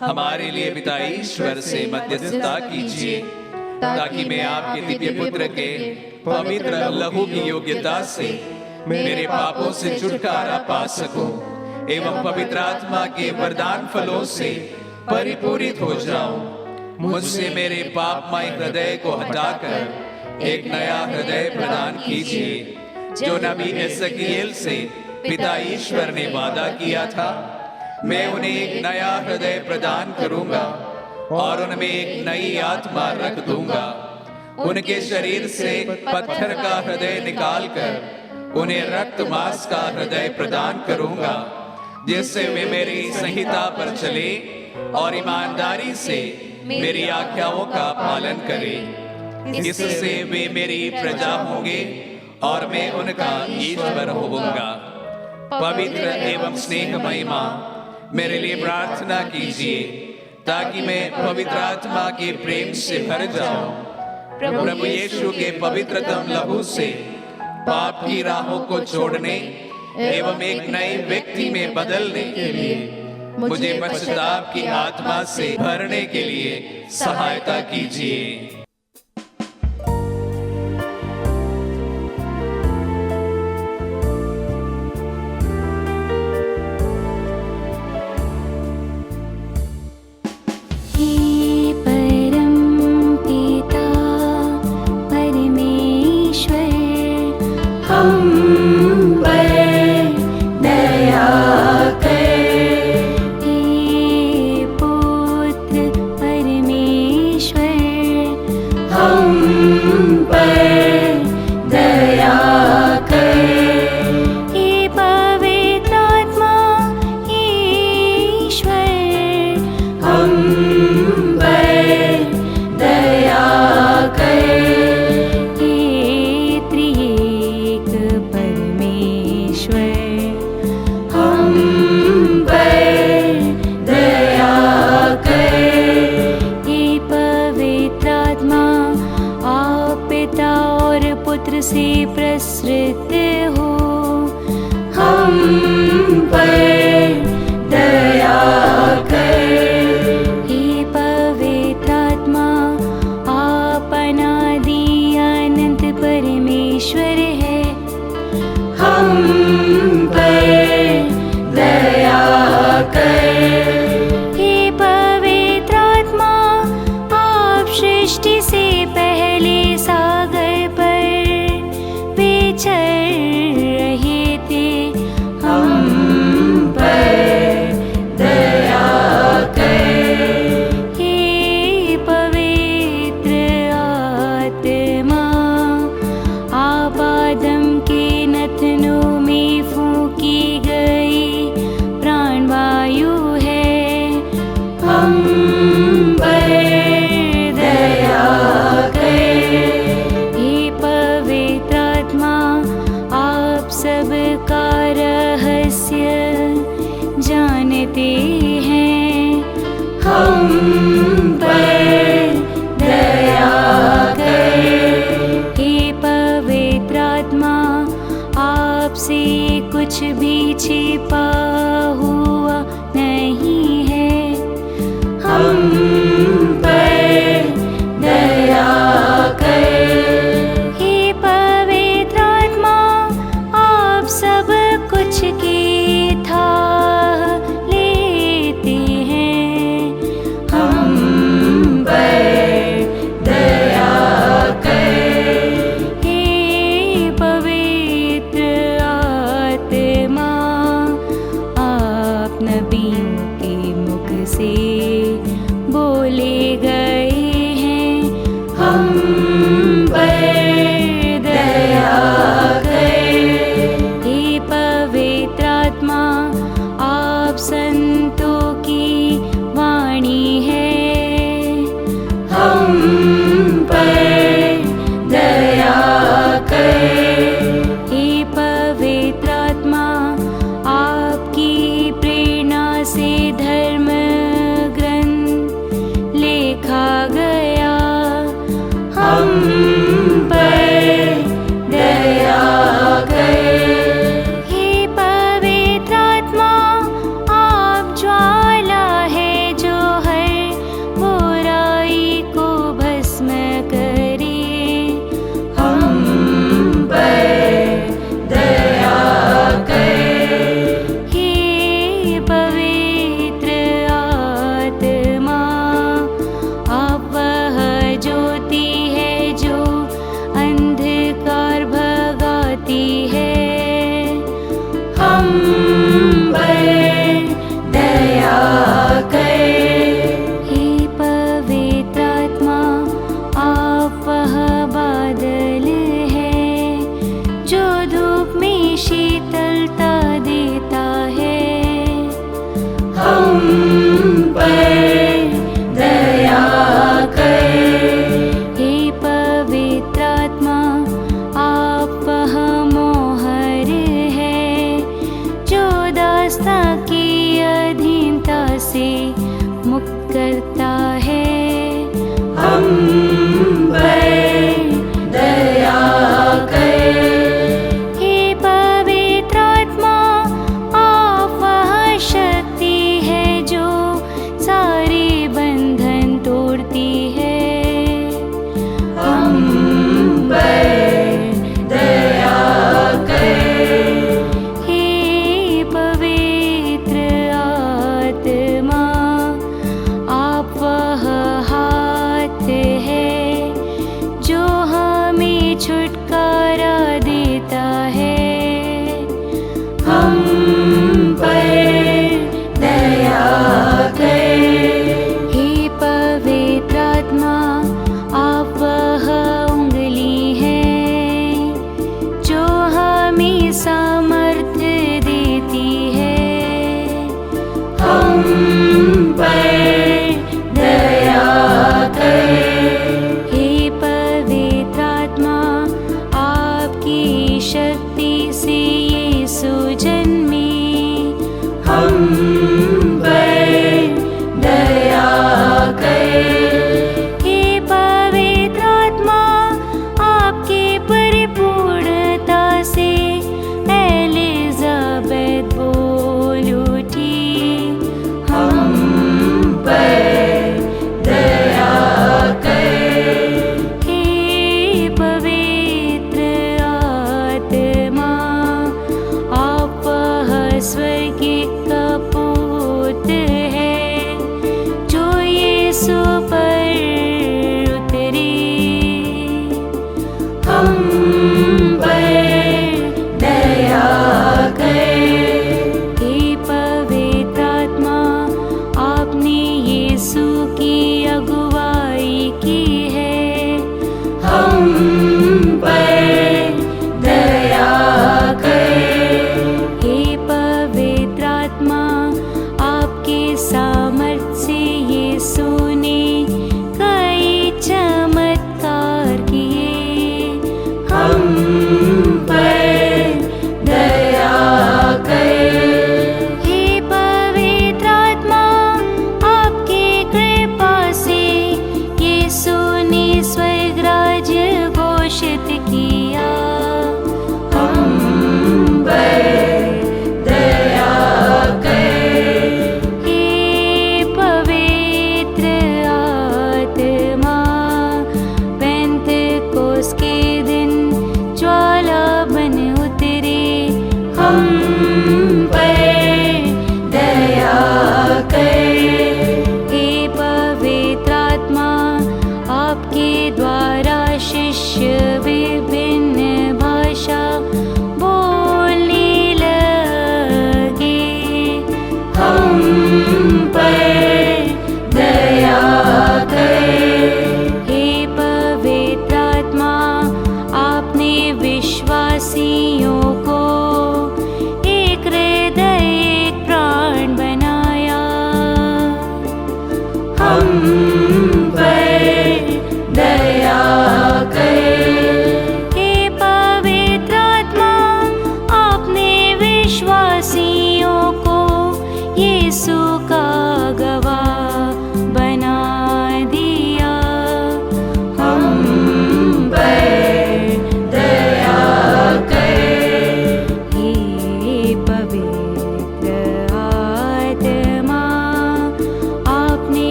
हमारे लिए पिता ईश्वर से मध्यस्थता कीजिए ताकि मैं आपके दिव्य पुत्र के पवित्र लहू की योग्यता से मेरे पापों से छुटकारा पा सकूं एवं पवित्र आत्मा के वरदान फलों से परिपूरित हो जाऊं। मुझसे मेरे पापमय हृदय को हटाकर एक नया हृदय प्रदान कीजिए, जो नबी एसकीएल से पिता ईश्वर ने वादा किया था। मैं उन्हें एक नया हृदय प्रदान करूंगा और उनमें एक नई आत्मा रख दूंगा। उनके शरीर से पत्थर का हृदय निकालकर उन्हें रक्त मांस का हृदय प्रदान करूंगा, जिससे वे मेरी संहिता पर चले और ईमानदारी से मेरी आज्ञाओं का पालन करें। इससे वे मेरी प्रजा होंगे और मैं उनका ईश्वर होऊंगा। पवित्र एवं स्नेहमयी मां, मेरे लिए प्रार्थना कीजिए ताकि मैं पवित्र आत्मा के प्रेम से भर जाऊं। प्रभु यीशु के पवित्रतम लहू से पाप की राहों को छोड़ने एवं एक नए व्यक्ति में बदलने के लिए मुझे पश्चाताप की आत्मा से भरने के लिए सहायता कीजिए। हम देता है। हम पर दया कर। हे पवित्र आत्मा, आप वह शक्ति है जो सारे बंधन तोड़ती है। हम पर दया कर। हे पवित्र आत्मा, आप वह हाथ है जो हमें छुटकारा देता है। हम पर दया कर। हे पवित्र आत्मा, आप वह उंगली है जो हमें सामर्थ्य देती है। हम पर दया कर। हे पवित्र आत्मा, आपकी शक्ति से यीशु जन्मे। हम पर दया कर। हे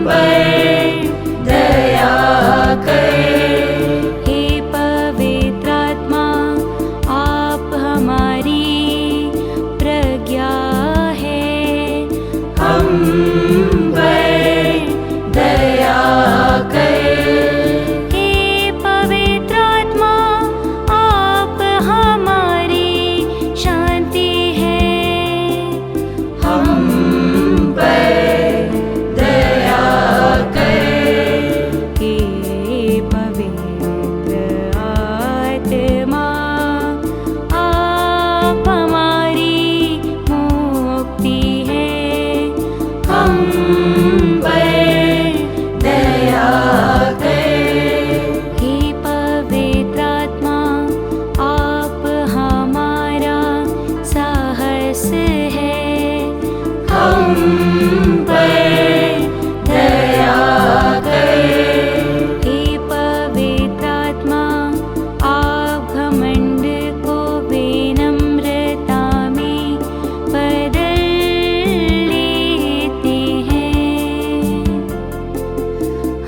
पर दया कर। हे पवित्र आत्मा, आप हमारी प्रज्ञा है, हम पर दया कर। हे पवित्र आत्मा, आप हमारी शांति है, हम पर दया कर। हे पवित्र आत्मा, आप हमारी मुक्ति है, हम पर दया कर। हे पवित्र आत्मा, आप हमारा साहस है, हम पर दया कर। हे पवित्र आत्मा, आप घमंड को विनम्रता में बदल लेते हैं,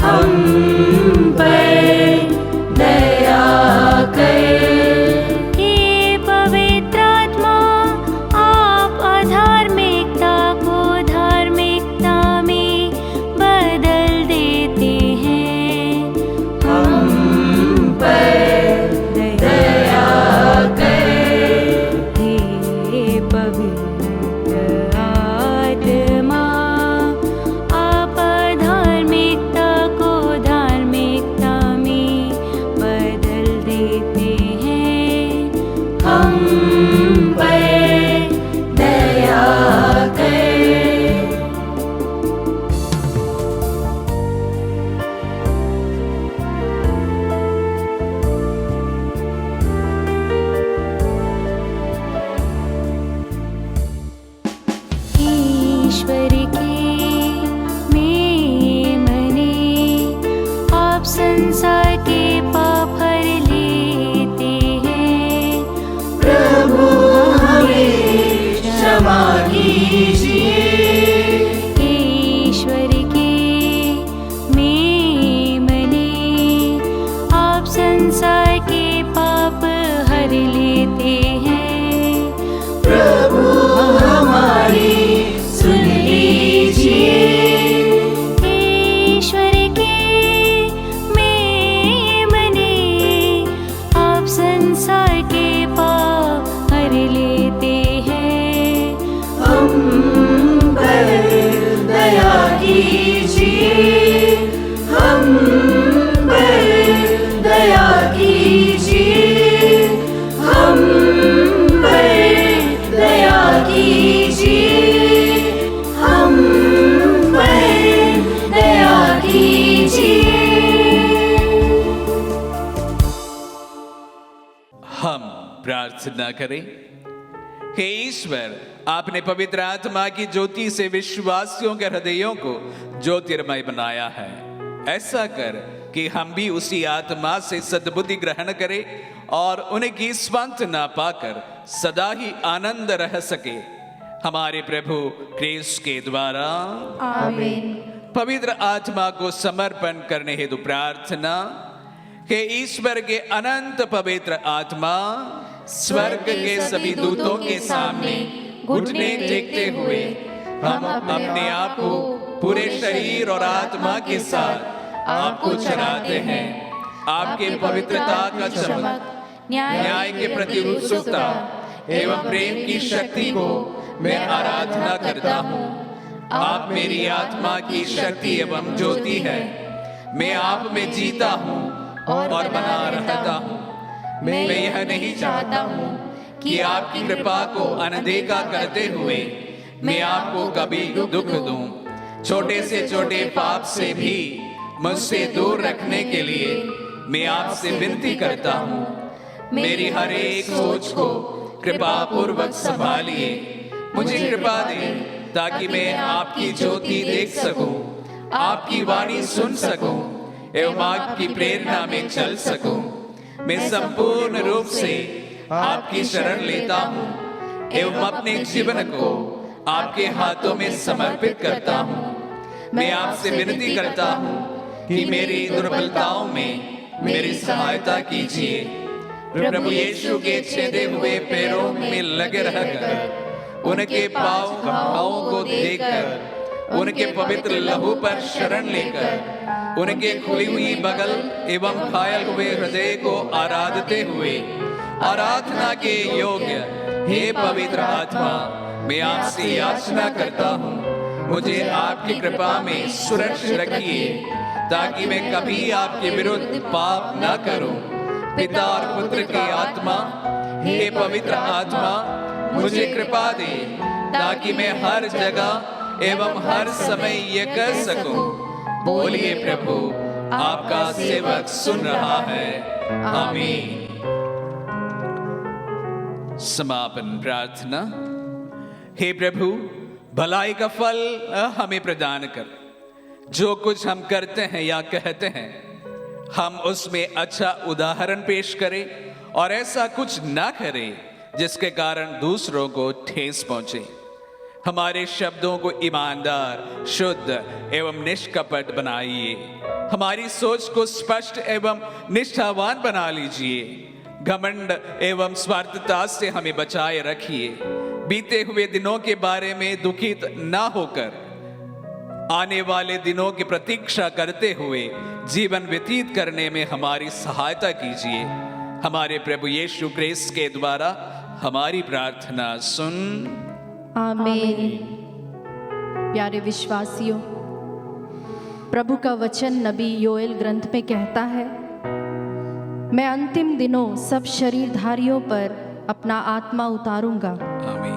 हम पर दया कर। हे पवित्र आत्मा, आप अधार्मिकता को धार्मिकता में बदल देते हैं, हम पर दया कर। हे पवित्र आत्मा, आप धार्मिकता को धार्मिकता में बदल देते हैं, हम पर दया कर। ईश्वर के मेमने, आप संसार के पाप हर लेते हैं, प्रभु हमें क्षमा कीजिए। ईश्वर के मेमने, आप संसार के पाप हर लेते हैं, प्रभु हमारी सुन लीजिए। ईश्वर के मेमने, आप संसार के पाप हर लेते हैं, हम पर दया कीजिए। हम पर दया कीजिए। हम पर दया कीजिए। हम पर दया कीजिए। हम प्रार्थना करें। हे ईश्वर, आपने पवित्र आत्मा की ज्योति से विश्वासियों के हृदयों को ज्योतिर्मय बनाया है। ऐसा कर कि हम भी उसी आत्मा से सद्बुद्धि ग्रहण करें और उनकी सांत्वना पाकर सदा ही आनंद रह सके। हमारे प्रभु क्रिस्त के द्वारा आमीन। पवित्र आत्मा को समर्पण करने हेतु प्रार्थना। हे ईश्वर के अनंत पवित्र आत्मा, स्वर्ग के सभी दूतों के सामने घुटने टेकते हुए हम अपने आप को पूरे शरीर और आत्मा के साथ आपको चढ़ाते हैं। आपके पवित्रता का चमक, न्याय के प्रति उत्सुकता एवं प्रेम की शक्ति को मैं आराधना करता हूँ। आप मेरी आत्मा की शक्ति एवं ज्योति है। मैं आप में जीता हूँ और बना रहता हूँ। मैं यह नहीं चाहता हूँ कि आपकी कृपा को अनदेखा करते हुए मैं आपको कभी दुख दूं। छोटे से छोटे पाप से भी मुझसे दूर रखने के लिए मैं आपसे विनती करता हूँ। मेरी हर एक सोच को कृपा पूर्वक संभालिए। मुझे कृपा दें ताकि मैं आपकी ज्योति देख सकूं, आपकी वाणी सुन सकूं एवं आपकी प्रेरणा में चल सकूं। मैं संपूर्ण रूप से आपकी शरण लेता हूँ एवं अपने जीवन को आपके हाथों में समर्पित करता हूँ। मैं आपसे विनती करता हूँ कि मेरी दुर्बलताओं में मेरी सहायता कीजिए। प्रभु यीशु के छेदे हुए पैरों में लगे रहकर, उनके पाँव घावों को देखकर, उनके पवित्र लहू पर शरण लेकर, उनके खुली हुई बगल एवं घायल हुए हृदय को आराधते हुए आराधना के योग्य हे पवित्र आत्मा, मैं आपसे याचना करता हूँ, मुझे आपकी कृपा में सुरक्षित रखिए ताकि मैं कभी आपके विरुद्ध पाप न करूं। पिता और पुत्र की आत्मा, हे पवित्र आत्मा, मुझे कृपा दे ताकि मैं हर जगह एवं हर समय ये कर सकूं। बोलिए प्रभु, आपका सेवक सुन रहा है। आमीन। समापन प्रार्थना। हे प्रभु, भलाई का फल हमें प्रदान कर। जो कुछ हम करते हैं या कहते हैं, हम उसमें अच्छा उदाहरण पेश करें और ऐसा कुछ ना करें जिसके कारण दूसरों को ठेस पहुंचे। हमारे शब्दों को ईमानदार, शुद्ध एवं निष्कपट बनाइए। हमारी सोच को स्पष्ट एवं निष्ठावान बना लीजिए। घमंड एवं स्वार्थता से हमें बचाए रखिए। बीते हुए दिनों के बारे में दुखित ना होकर आने वाले दिनों की प्रतीक्षा करते हुए जीवन व्यतीत करने में हमारी सहायता कीजिए। हमारे प्रभु यीशु क्रिस्त के द्वारा हमारी प्रार्थना सुन। आमीन। प्यारे विश्वासियों, प्रभु का वचन नबी योएल ग्रंथ में कहता है, मैं अंतिम दिनों सब शरीरधारियों पर अपना आत्मा उतारूंगा। आमीन।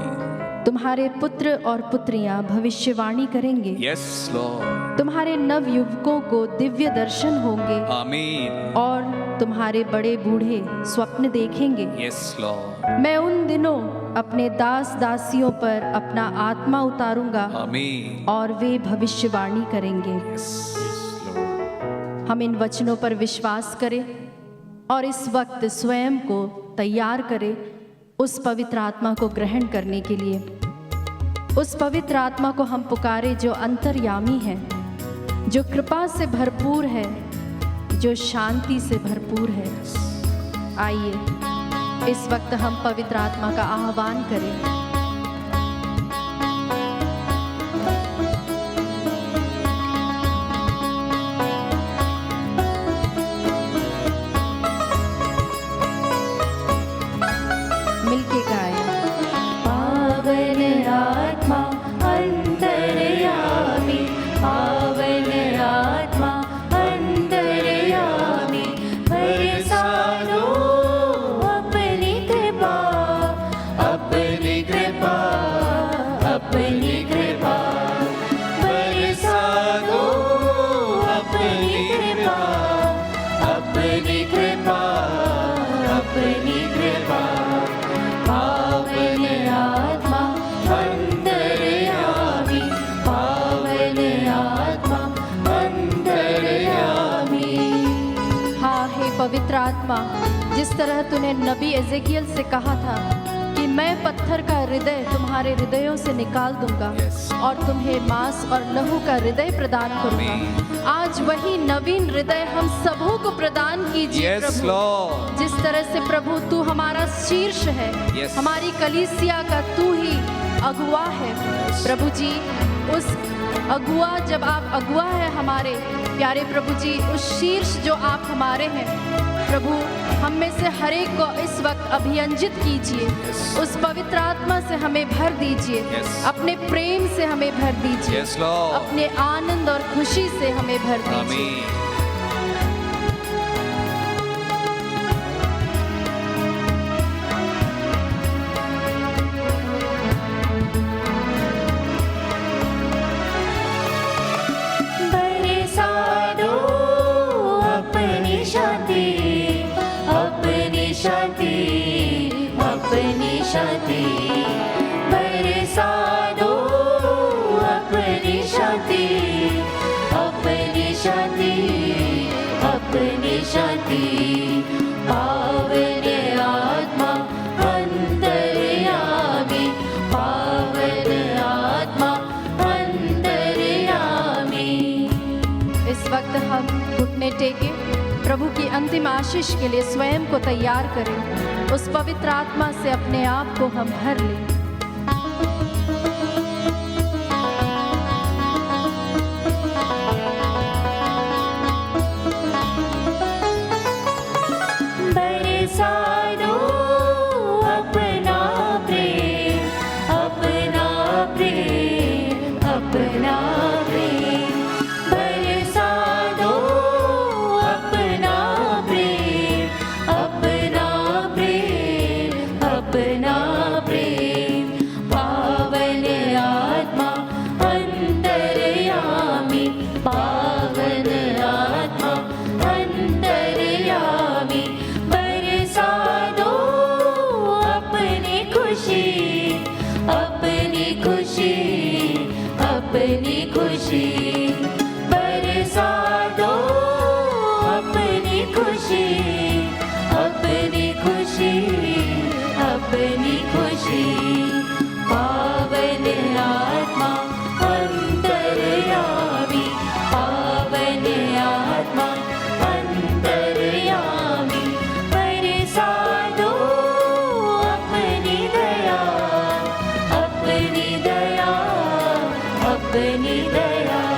तुम्हारे पुत्र और पुत्रियां भविष्यवाणी करेंगे। Yes Lord. तुम्हारे नव युवकों को दिव्य दर्शन होंगे। आमीन। और तुम्हारे बड़े बूढ़े स्वप्न देखेंगे। Yes Lord. मैं उन दिनों अपने दास दासियों पर अपना आत्मा उतारूंगा। आमीन। और वे भविष्यवाणी करेंगे। हम इन वचनों पर विश्वास करें और इस वक्त स्वयं को तैयार करें उस पवित्र आत्मा को ग्रहण करने के लिए। उस पवित्र आत्मा को हम पुकारे जो अंतर्यामी है, जो कृपा से भरपूर है, जो शांति से भरपूर है। आइए इस वक्त हम पवित्र आत्मा का आह्वान करें। मिलके गाएं। पावन आत्मा अंतर्यामी, पावन आत्मा अंतर्यामी, बरसा दो अपनी कृपा, अपनी कृपा, अपनी कृपा, बरसा दो अपनी कृपा, अपनी कृपा, अपनी कृपा। पावन आत्मा अंतर्यामी, पावन आत्मा अंतर्यामी। हाँ, हे पवित्र आत्मा, जिस तरह तूने नबी एजेकियल से कहा था कि मैं पत्थर का हृदय तुम्हारे हृदयों से निकाल दूंगा और तुम्हें मांस और लहू का हृदय प्रदान करूंगा। आज वही नवीन हृदय हम सबों को प्रदान कीजिए प्रभु। जिस तरह से प्रभु तू हमारा शीर्ष है, हमारी कलीसिया का तू ही अगुआ है प्रभु जी। उस अगुआ, जब आप अगुआ है हमारे प्यारे प्रभु जी, उस शीर्ष जो आप हमारे हैं प्रभु, हम में से हर एक को इस वक्त अभियंजित कीजिए। उस पवित्र आत्मा से हमें भर दीजिए। अपने प्रेम से हमें भर दीजिए। अपने आनंद और खुशी से हमें भर दीजिए। शांति बरसा दो, अपनी शांति, अपनी शांति, अपनी शांति। पावन आत्मा अंतर्यामी, पावन आत्मा अंतर्यामी, हम घुटने टेके प्रभु की अंतिम आशीष के लिए स्वयं को तैयार करें। उस पवित्र आत्मा से अपने आप को हम भर लें। बरसा दो अपना प्रेम, अपना प्रेम, अपना प्रेम। बरसा दो अपना प्रेम, अपना प्रेम, अपना प्रेम। पावन आत्मा अंतर्यामी, पावन आत्मा अंतर्यामी। बरसा दो अपनी खुशी, अपनी खुशी, अपनी खुशी। बरसा दो अपनी खुशी, अपनी खुशी, अपनी खुशी। पावन आत्मा अंतर्यामी, पावन आत्मा अंतर्यामी। बरसा दो अपनी दया, अपनी दया, अपनी दया।